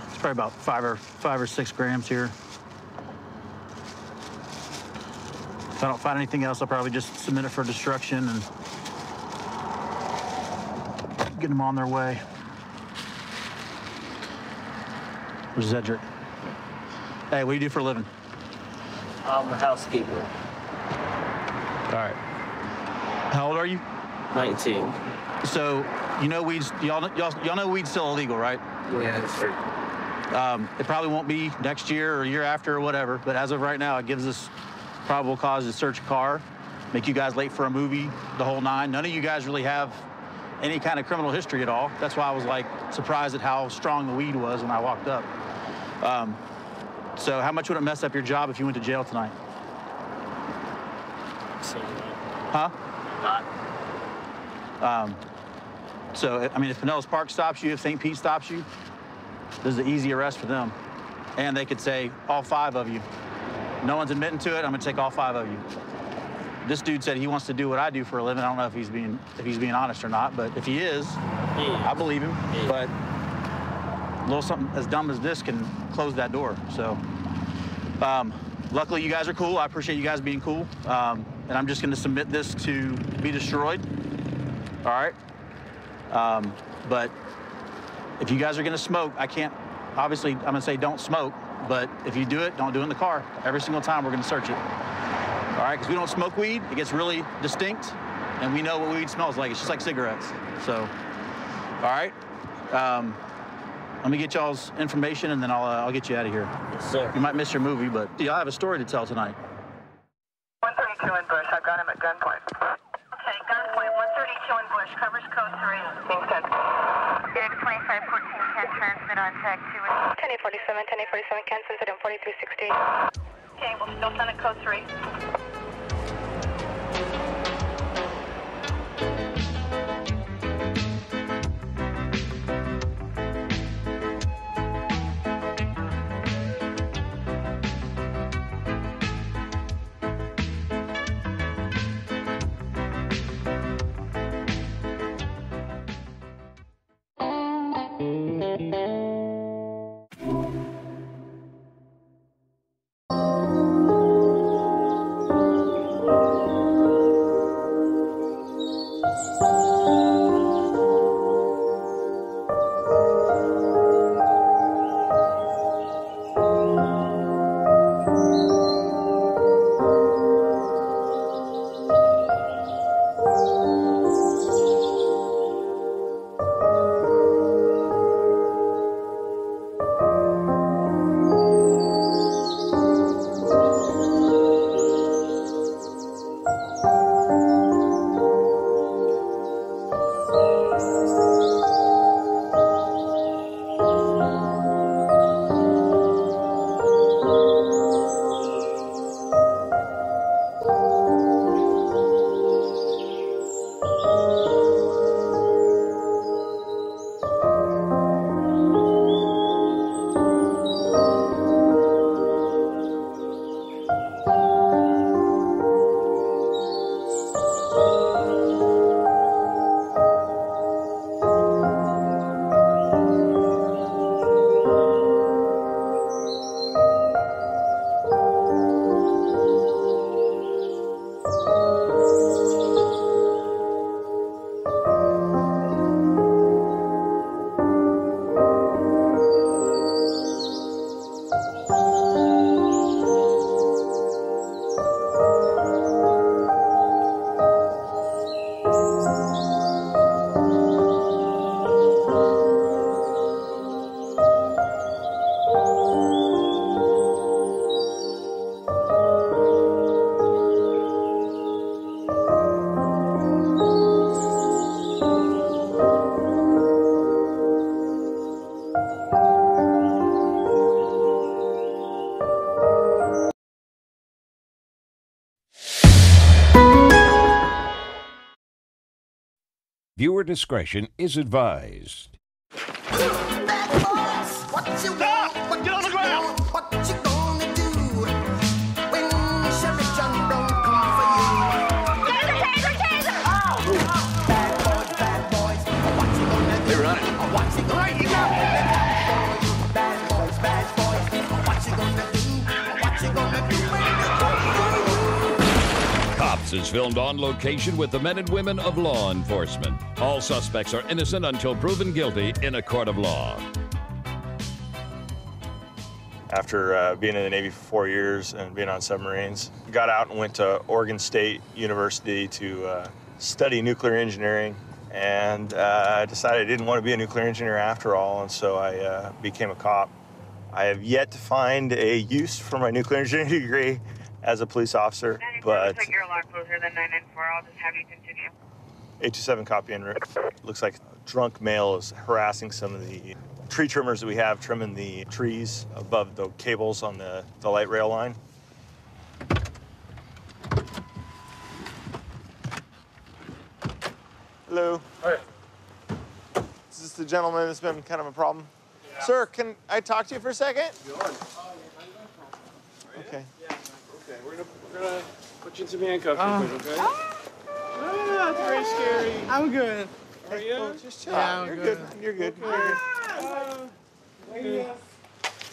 It's probably about 5 or 6 grams here. If I don't find anything else, I'll probably just submit it for destruction and get them on their way. Where's Zedrick? Hey, what do you do for a living? I'm a housekeeper. All right. How old are you? 19. So, you know weed's, y'all know weed's still illegal, right? Yeah, that's right. It probably won't be next year or year after or whatever, but as of right now, it gives us probable cause to search a car, make you guys late for a movie, the whole 9. None of you guys really have any kind of criminal history at all. That's why I was like surprised at how strong the weed was when I walked up. So how much would it mess up your job if you went to jail tonight? Huh? So, I mean, if Pinellas Park stops you, if St. Pete stops you, this is an easy arrest for them. And they could say, all 5 of you. No one's admitting to it, I'm gonna take all 5 of you. This dude said he wants to do what I do for a living. I don't know if he's being honest or not, but if he is, I believe him. But little something as dumb as this can close that door. So luckily you guys are cool. I appreciate you guys being cool. And I'm just gonna submit this to be destroyed. All right. But if you guys are gonna smoke, I can't, obviously I'm gonna say don't smoke, but if you do it, don't do it in the car. Every single time we're gonna search it. All right, because we don't smoke weed, it gets really distinct, and we know what weed smells like. It's just like cigarettes. So, all right. Let me get y'all's information, and then I'll get you out of here. Yes, sir. You might miss your movie, but yeah, I have a story to tell tonight. 132 in Bush. I've got him at gunpoint. Okay, gunpoint. 132 in Bush. Covers code 3. Being sent. Unit 2514 can transmit on tag 2. 10847, 10847 can send it on 4360. Okay, we'll still send it code 3. Viewer discretion is advised. Stop! Get on the ground! What you gonna do when Sheriff John don't come for you? Taser! Taser! Oh! Bad boys, what you gonna do? They're running. What you gonna do? Bad boys, what you gonna do? What you gonna do when you go? Cops is filmed on location with the men and women of law enforcement. All suspects are innocent until proven guilty in a court of law. After being in the Navy for 4 years and being on submarines, got out and went to Oregon State University to study nuclear engineering, and decided I didn't want to be a nuclear engineer after all, and so I became a cop. I have yet to find a use for my nuclear engineering degree as a police officer, but... Looks like you're a lot closer than 994. I'll just have you continue. 827 copy en route. Looks like a drunk male is harassing some of the tree trimmers that we have trimming the trees above the cables on the light rail line. Hello. Hi. Is this the gentleman that's been kind of a problem? Yeah. Sir, can I talk to you for a second? Okay. Okay, we're gonna put you in some handcuffs real quick, okay? Ah, that's very scary. I'm good. How are you? Oh, just chill. Yeah, You're good. good. You're good. Okay.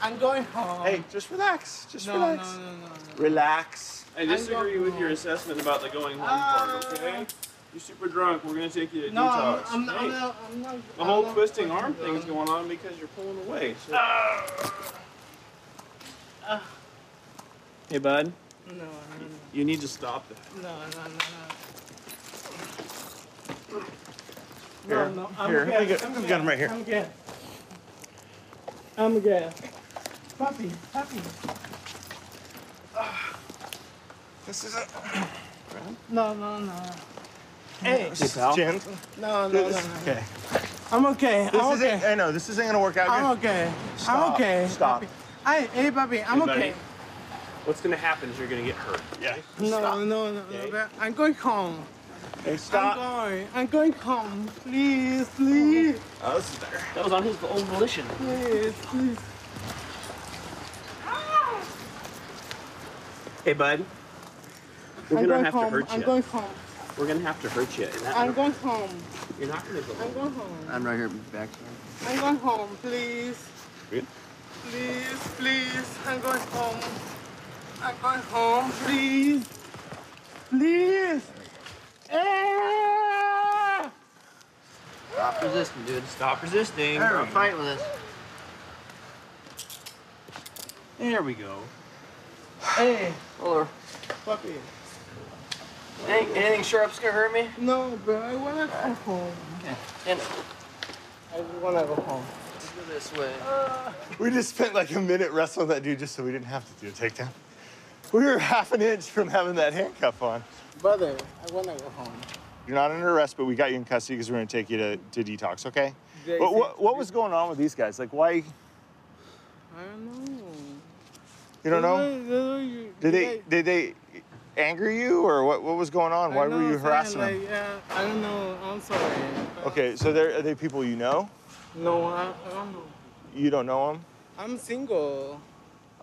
I'm going home. Hey, just relax. Just No, relax. no. Relax. I disagree with your assessment about the going home part, okay? You're super drunk. We're gonna take you to detox. I'm Hey, not. the whole twisting arm thing is going on because you're pulling away. So. Hey, bud. No. You need to stop that. No. Here, No, here, I'm good. I've got him right here. I'm good. Puppy. This is a... No. Hey. Jen. No. Okay. I'm okay. I know, this isn't gonna work out I'm good. okay. Stop. I'm okay. Stop. Hey, puppy. I'm Hey, buddy. okay. What's gonna happen is you're gonna get hurt. Yeah. No. I'm going home. Hey, stop. I'm going home. Please. Oh, this is better. That was on his own volition. Please. Hey, bud. We're I'm gonna going have home. to hurt I'm you. going home. We're gonna have to hurt you. I'm going home. You're not gonna go. I'm going home. I'm right here back. I'm going home, please. Good. Please. I'm going home. I'm going home, please. Ah! Stop resisting, dude. Stop resisting. Don't fight with us. There we go. Hey, Or puppy. anything sharp's gonna hurt me? No, bro. I wanna go home. Okay. And I just wanna go home. let's go this way. We just spent like a minute wrestling that dude just so we didn't have to do a takedown. We were half an inch from having that handcuff on. Brother, I wanna go home. You're not under arrest, but we got you in custody because we're gonna take you to detox, okay? They But say- what was going on with these guys? Like, why? I don't know. You don't know? Did Did they anger you, or what was going on? Why were you harassing them? I don't know. I'm sorry. Okay, so are they people you know? No, I don't know. You don't know them? I'm single.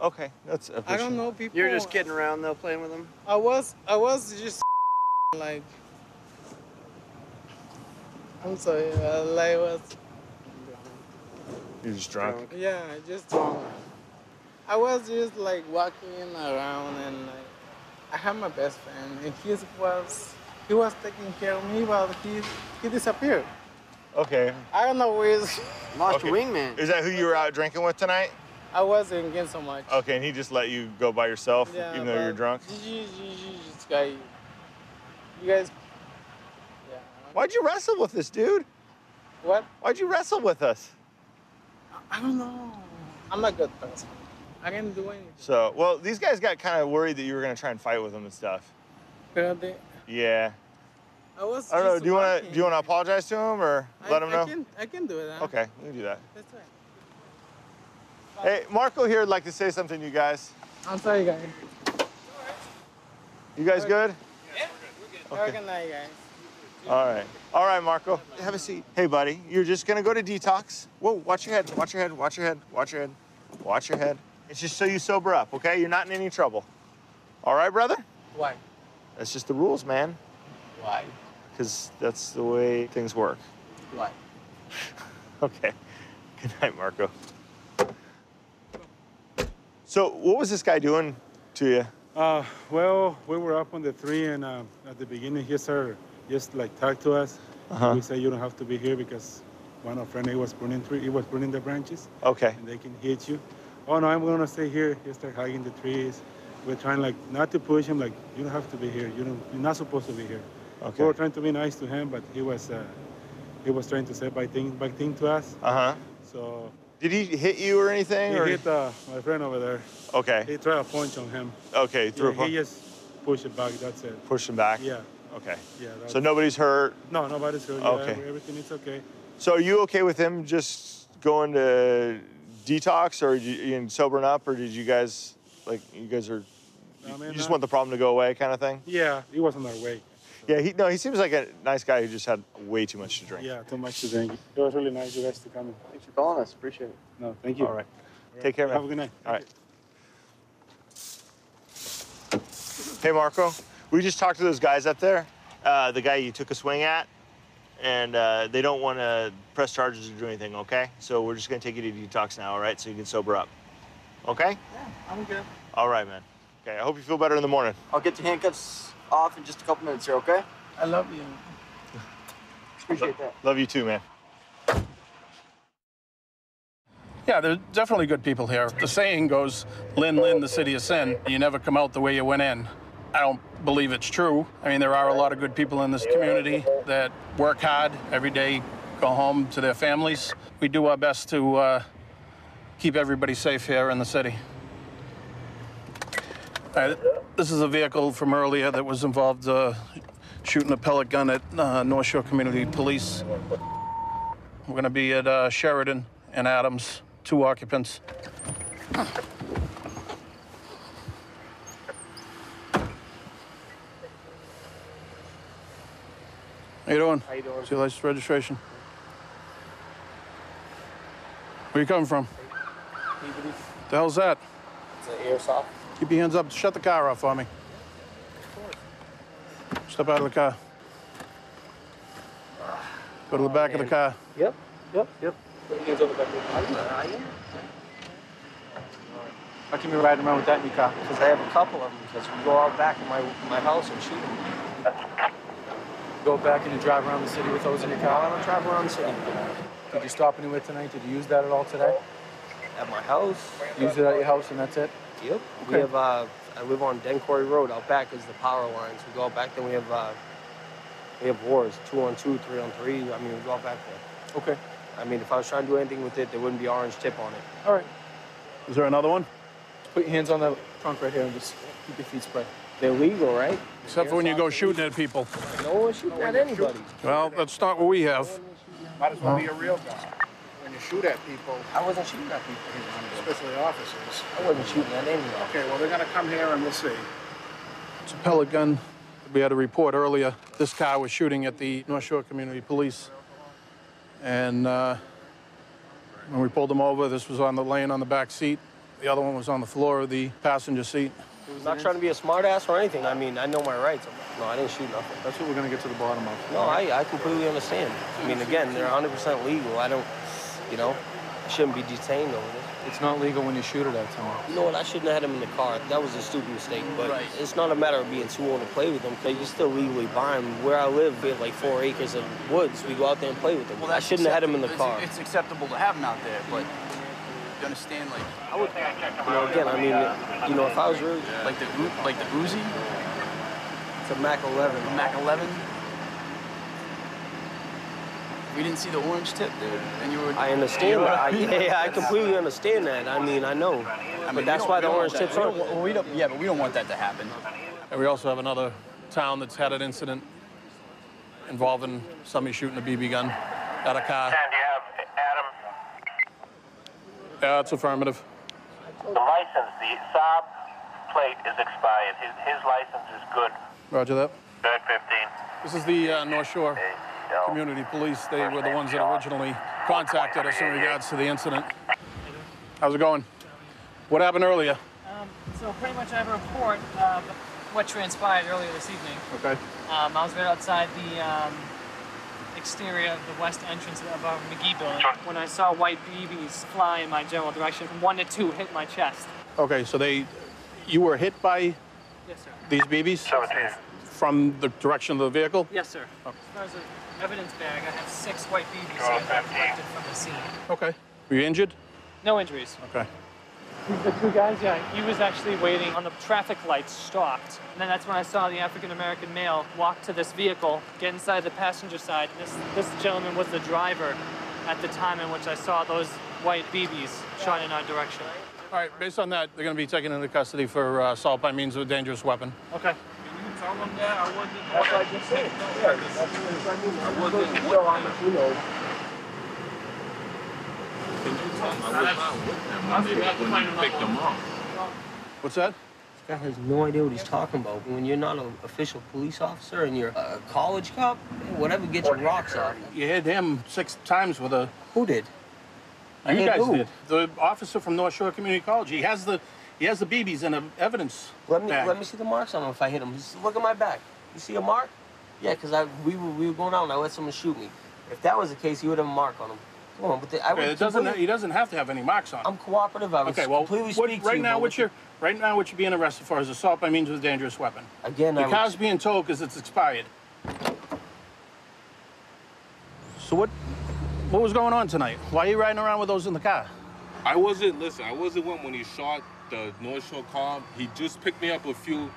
Okay, that's I don't know people. You're just kidding around though, playing with them? I was just like. I'm sorry. Like was. You're just drunk? Yeah, just drunk. I was just like walking around and like I had my best friend and he was taking care of me, but he disappeared. Okay. I don't know where he's. Lost your wingman. Is that who you were out drinking with tonight? I wasn't getting so much. Okay, and he just let you go by yourself, Yeah, even though you're but drunk? You guys. Yeah. Why'd you wrestle with this dude? What? Why'd you wrestle with us? I don't know. I'm a good person. I can do anything. So, well, these guys got kind of worried that you were gonna try and fight with them and stuff. But they, Yeah. I was. I don't know. just Do you want walking. to apologize to him or let him know? I can do it. Huh? Okay, we can do that. That's right. Hey, Marco here would like to say something to you guys. I'm sorry, guys. You guys good? Yeah, we're good. Have a good night, guys. All right, Marco. Have a seat. Hey, buddy, you're just gonna go to detox. Whoa, watch your head, watch your head, watch your head, watch your head, watch your head. It's just so you sober up, okay? You're not in any trouble. All right, brother? Why? That's just the rules, man. Why? Because that's the way things work. Why? Okay. Good night, Marco. So, what was this guy doing to you? Well, we were up on the tree, and at the beginning, he started just like talk to us. Uh-huh. We said you don't have to be here because one of our friends was pruning the branches. Okay. And they can hit you. Oh no, I'm gonna stay here. He started hugging the trees. We're trying like not to push him. Like you don't have to be here. You're not supposed to be here. Okay. We were trying to be nice to him, but he was trying to say bad thing to us. Uh-huh. So. Did he hit you or anything? He or? hit my friend over there. Okay. He tried a punch on him. Okay, he threw a punch. He just pushed it back, that's it. Pushed him back? Yeah. Okay. Yeah. So nobody's hurt? No, nobody's hurt. Okay. Yeah, everything is okay. So are you okay with him just going to detox or sobering up, or did you guys, like, you just want the problem to go away kind of thing? Yeah, he was on our way. Yeah, he seems like a nice guy who just had way too much to drink. Yeah, too much to drink. It was really nice you guys to come in. Thanks for calling us. Appreciate it. No, thank you. All right. Take care, man. Have a good night. All right. Hey, Marco. We just talked to those guys up there. The guy you took a swing at, and they don't want to press charges or do anything, okay? So we're just going to take you to detox now, all right, so you can sober up. Okay? Yeah, I'm good. All right, man. Okay, I hope you feel better in the morning. I'll get the handcuffs off in just a couple minutes here, okay? I love you. Appreciate that. Love you too, man. Yeah, there's definitely good people here. The saying goes, Lynn, Lynn, the city of sin. You never come out the way you went in. I don't believe it's true. I mean, there are a lot of good people in this community that work hard every day, go home to their families. We do our best to keep everybody safe here in the city. This is a vehicle from earlier that was involved shooting a pellet gun at North Shore Community Police. We're going to be at Sheridan and Adams, 2 occupants. How you doing? How you doing? See your license registration? Where you coming from? Peabody. The hell's that? It's an airsoft. Keep your hands up. Shut the car off for me. Step out of the car. Go to the back of the car. Yep. Put your hands over back there. I am. How come you're riding around with that in your car? Because I have a couple of them. Because we go out back in my house and shoot them. Go back and you drive around the city with those in your car? I don't drive around the city. Did you stop anywhere tonight? Did you use that at all today? At my house. Use it at your house and that's it? Yep. Okay. We have, I live on Dencory Road. Out back is the power lines. We go out back, then we have wars, 2-on-2, 3-on-3. I mean, we go out back there. Okay. I mean, if I was trying to do anything with it, there wouldn't be orange tip on it. All right. Is there another one? Put your hands on the trunk right here and just keep your feet spread. They're legal, right? Except for when you go shooting at people. No one's shooting at anybody. Well, that's not what we have. Might as well be a real guy. When you shoot at people, I wasn't shooting at people. especially officers. I wasn't shooting at anyone. Okay, well, they're going to come here and we'll see. It's a pellet gun. We had a report earlier. This car was shooting at the North Shore Community Police. And when we pulled them over, this was laying on the back seat. The other one was on the floor of the passenger seat. I'm not trying to be a smart ass or anything. I mean, I know my rights. No, I didn't shoot nothing. That's what we're going to get to the bottom of. No, I completely understand. I mean, again, they're 100% legal. I don't, I shouldn't be detained over this. It's not legal when you shoot it at someone. You know what? I shouldn't have had him in the car. That was a stupid mistake. But it's not a matter of being too old to play with them. Because you still legally buy them. Where I live, we have like 4 acres of woods. We go out there and play with them. Well, I shouldn't have had him in the car. It's acceptable to have them out there, but you understand, like, I would, again, I mean, if I was really like the Uzi. It's a Mac 11. A Mac 11. We didn't see the orange tip, dude. And you were. I understand that. I completely understand that. I mean, I know. But that's why the orange tips are. Yeah, but we don't want that to happen. And we also have another town that's had an incident involving somebody shooting a BB gun at a car. And you have Adam. Yeah, it's affirmative. The license, the Saab plate is expired. His license is good. Roger that. Good 15. This is the North Shore Community Police. They were the ones that originally contacted us in regards to the incident. How's it going? What happened earlier? So pretty much I have a report of what transpired earlier this evening. Okay. I was right outside the exterior of the west entrance of our McGee building when I saw white BBs fly in my general direction. 1 to 2 hit my chest. Okay, so you were hit by Yes, sir. these BBs? From the direction of the vehicle? Yes, sir. Okay. As far as the evidence bag, I have 6 white BBs that I collected from the scene. Okay. Were you injured? No injuries. Okay. The 2 guys, yeah, he was actually waiting on the traffic lights, stopped. And then that's when I saw the African-American male walk to this vehicle, get inside the passenger side. This gentleman was the driver at the time in which I saw those white BBs shot in our direction. All right, based on that, they're going to be taken into custody for assault by means of a dangerous weapon. Okay. Tell them that I wasn't. That's what I just said. I wasn't. What's that? This guy has no idea what he's talking about. When you're not an official police officer and you're a college cop, whatever gets your rocks off. You hit him 6 times with a... Who did? You guys did. The officer from North Shore Community College. He has the BBs in the evidence Let bag. me see the marks on him if I hit him. Just look at my back. You see a mark? Yeah, because we were going out and I let someone shoot me. If that was the case, he would have a mark on him. Come on, but he doesn't have to have any marks on him. I'm cooperative. I was completely speak to you. Right now, what you're being arrested for is assault by means of a dangerous weapon. Again, the car's being towed because it's expired. So what was going on tonight? Why are you riding around with those in the car? I wasn't one when he shot the North Shore car. He just picked me up a few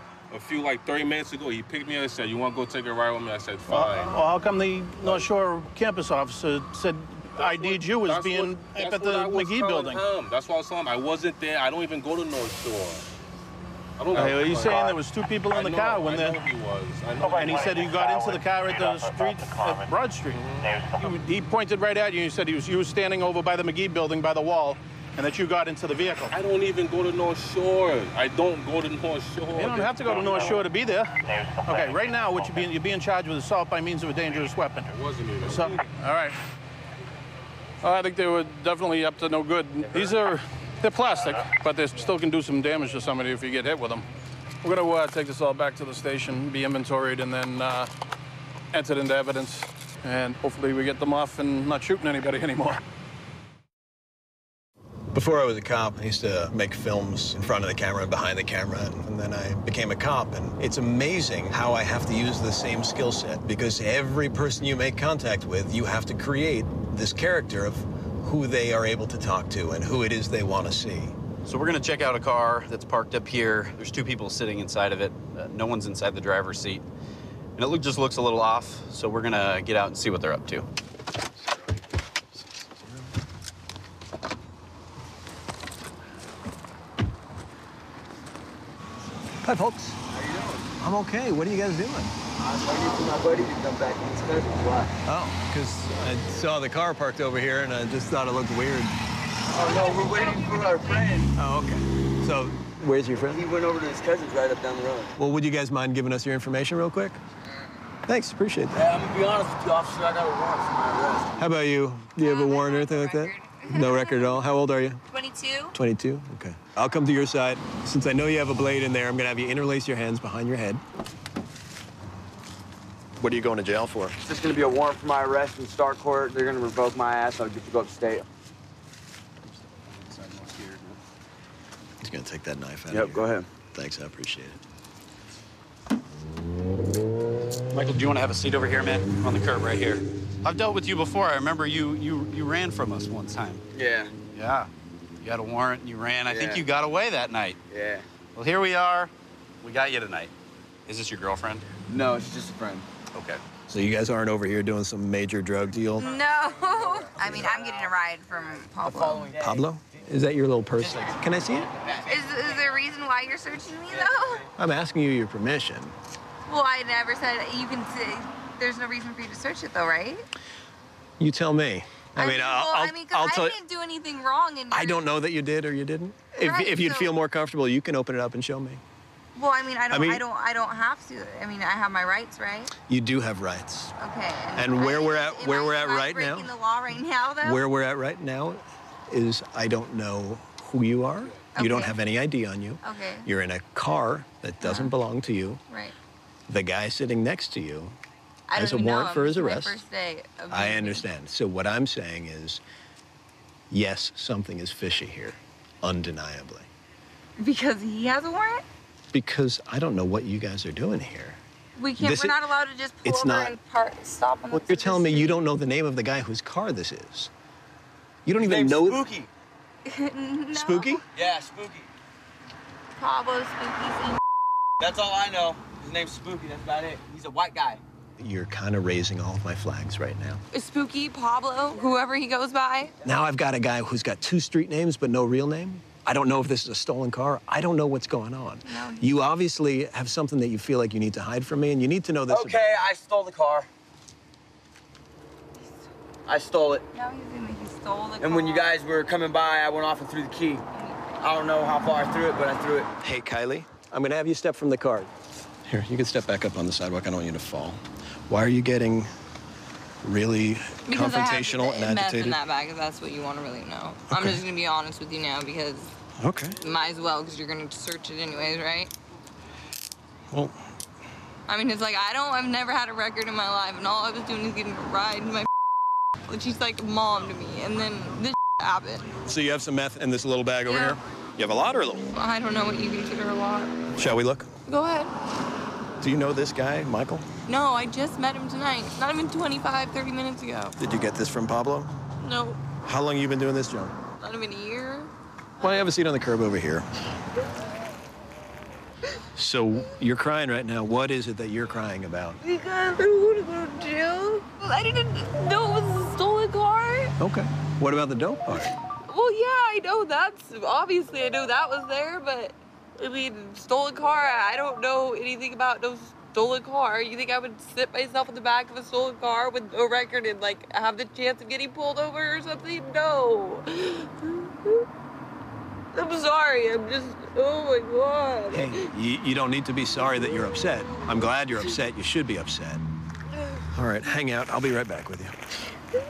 like 30 minutes ago. He picked me up and said, "You want to go take a ride with me?" I said, "Fine." Well, how come the North Shore campus officer said ID'd you as being at the McGee building? That's what I was telling him. I wasn't there. I don't even go to North Shore. I don't know. Are you saying there was two people in the car when I know he was. And he said he got into the car at the street, at Broad Street. He pointed right at you and he said you were standing over by the McGee building by the wall and that you got into the vehicle. I don't even go to North Shore. I don't go to North Shore. You don't have to go to North Shore to be there. Okay, right now you're being charged with assault by means of a dangerous weapon. It wasn't even. So, all right. I think they were definitely up to no good. They're plastic, but they still can do some damage to somebody if you get hit with them. We're gonna take this all back to the station, be inventoried, and then entered into evidence. And hopefully we get them off and not shooting anybody anymore. Before I was a cop, I used to make films in front of the camera and behind the camera, and then I became a cop. And it's amazing how I have to use the same skill set, because every person you make contact with, you have to create this character of who they are able to talk to and who it is they want to see. So we're going to check out a car that's parked up here. There's two people sitting inside of it. No one's inside the driver's seat. And it just looks a little off, so we're going to get out and see what they're up to. Hi, folks. How you doing? I'm okay. What are you guys doing? I was waiting for my buddy to come back in his cousin's. Why? Oh, because I saw the car parked over here and I just thought it looked weird. Oh, no, we're waiting for our friend. Oh, okay. So, where's your friend? He went over to his cousin's right up down the road. Well, would you guys mind giving us your information real quick? Thanks, appreciate that. Yeah, I'm gonna be honest with you, officer. I got a warrant for my arrest. How about you? Do you have a warrant or anything like that? No record at all? How old are you? 22. 22? Okay. I'll come to your side. Since I know you have a blade in there, I'm gonna have you interlace your hands behind your head. What are you going to jail for? It's just gonna be a warrant for my arrest in Star Court. They're gonna revoke my ass. I'll get to go upstate. He's gonna take that knife out. Yep, go ahead. Thanks, I appreciate it. Michael, do you want to have a seat over here, man? On the curb right here. I've dealt with you before. I remember you ran from us one time. Yeah. Yeah. You had a warrant and you ran. I think you got away that night. Yeah. Well, here we are. We got you tonight. Is this your girlfriend? No, she's just a friend. Okay. So you guys aren't over here doing some major drug deal? No. I mean, I'm getting a ride from Pablo. Pablo? Is that your little purse? Can I see it? Is there a reason why you're searching me, though? I'm asking you your permission. Well, I never said you can say. There's no reason for you to search it, though, right? You tell me. I mean, I'll tell I you. didn't do anything wrong. And I don't know that you did or you didn't. Right, if you'd so- feel more comfortable, you can open it up and show me. Well, I mean, I don't have to. I mean, I have my rights, right? You do have rights. Okay. And where we're at right now. Breaking the law right now, though. Where we're at right now is I don't know who you are. You don't have any ID on you. Okay. You're in a car that doesn't belong to you. Right. The guy sitting next to you I has a don't even know warrant him. for his This is my arrest. first day of I being understand. So what I'm saying is, yes, something is fishy here, undeniably. here. Because he has a warrant? Because I don't know what you guys are doing here. We can't. We're not allowed to just pull it's over not- and stop on Well, the you're telling me you don't know the name of the guy whose car this is. You don't even know. Spooky. No. Spooky? Yeah, Spooky. Pablo Spooky. That's all I know. His name's Spooky. That's about it. He's a white guy. You're kind of raising all of my flags right now. Spooky Pablo, whoever he goes by. Now I've got a guy who's got 2 street names but no real name. I don't know if this is a stolen car. I don't know what's going on. No. You obviously have something that you feel like you need to hide from me, and you need to know this. Okay, I stole the car. I stole it. No, he's gonna he stole the car. And when you guys were coming by, I went off and threw the key. I don't know how far I threw it, but I threw it. Hey, Kylie, I'm going to have you step from the car. Here, you can step back up on the sidewalk. I don't want you to fall. Why are you getting really confrontational and meth agitated? in that bag, if that's what you want to really know. I'm just gonna be honest with you now because. Okay. Might as well, because you're gonna search it anyways, right? Well, I mean, it's like, I've never had a record in my life, and all I was doing is getting a ride in my and she's like mom to me, and then this happened. So you have some meth in this little bag over here? You have a lot or a little? I don't know what you consider a lot. Shall we look? Go ahead. Do you know this guy, Michael? No, I just met him tonight. Not even 25, 30 minutes ago. Did you get this from Pablo? No. How long have you been doing this, Joan? Not even a year. Why don't you have a seat on the curb over here? So you're crying right now. What is it that you're crying about? Because I want to go to jail. I didn't know it was a stolen car. Okay. What about the dope part? Well, yeah, I know obviously I know that was there, but I mean, stolen car, I don't know anything about no stolen car. You think I would sit myself in the back of a stolen car with no record and like have the chance of getting pulled over or something? No. I'm sorry, I'm just, oh my God. Hey, you don't need to be sorry that you're upset. I'm glad you're upset. You should be upset. All right, hang out. I'll be right back with you.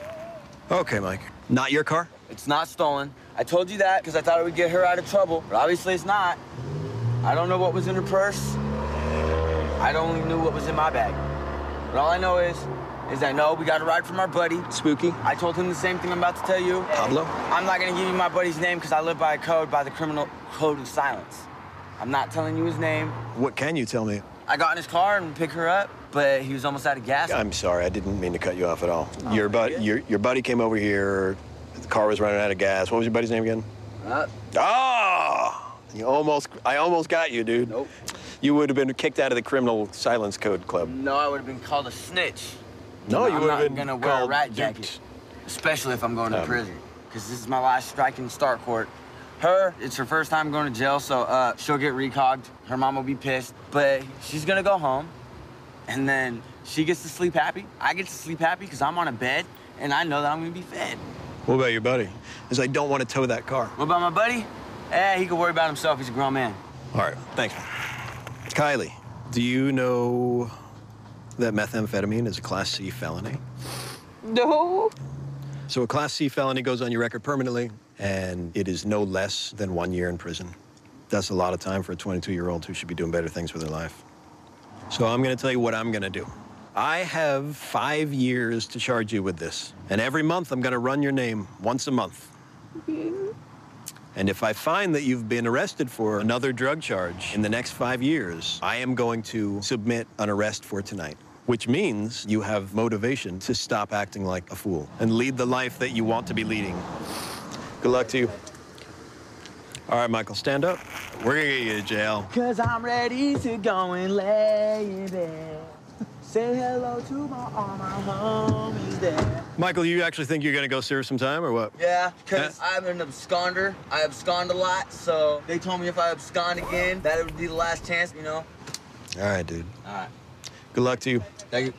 Okay, Mike. Not your car? It's not stolen. I told you that because I thought it would get her out of trouble, but obviously it's not. I don't know what was in her purse. I only knew what was in my bag. But all I know is I know we got a ride from our buddy. Spooky. I told him the same thing I'm about to tell you. Pablo? I'm not gonna give you my buddy's name because I live by a code, by the criminal code of silence. I'm not telling you his name. What can you tell me? I got in his car and picked her up, but he was almost out of gas. I'm sorry, I didn't mean to cut you off at all. Oh, your buddy came over here, the car was running out of gas. What was your buddy's name again? I almost got you, dude. Nope. You would have been kicked out of the criminal silence code club. No, I would have been called a snitch. No, you would have been I'm not gonna wear a called rat jacket, especially if I'm going to prison, because this is my last strike in Star Court. It's her first time going to jail, so she'll get recogged. Her mom will be pissed, but she's gonna go home, and then she gets to sleep happy. I get to sleep happy because I'm on a bed, and I know that I'm gonna be fed. What about your buddy? Because I don't want to tow that car. What about my buddy? He can worry about himself. He's a grown man. All right, thanks. Kylie, do you know that methamphetamine is a Class C felony? No. So a Class C felony goes on your record permanently, and it is no less than 1 year in prison. That's a lot of time for a 22-year-old who should be doing better things with their life. So I'm going to tell you what I'm going to do. I have 5 years to charge you with this, and every month I'm going to run your name once a month. And if I find that you've been arrested for another drug charge in the next 5 years, I am going to submit an arrest for tonight, which means you have motivation to stop acting like a fool and lead the life that you want to be leading. Good luck to you. All right, Michael, stand up. We're gonna get you to jail. 'Cause I'm ready to go and lay in bed. Say hello to all my homies there. Michael, you actually think you're gonna go serve some time or what? Yeah, because I'm an absconder. I abscond a lot, so they told me if I abscond again, that it would be the last chance, you know? All right, dude. All right. Good luck to you. Thank you.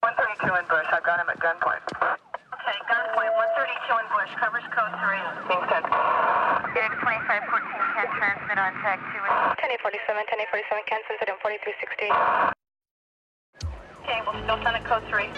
132 in Bush. I've got him at gunpoint. Okay, gunpoint. 132 in Bush. Covers code 3. Being sent. Dig 2514 can transmit on tag 2. 1047, 1047 can send it in 4360. Okay, we'll still send it code 3.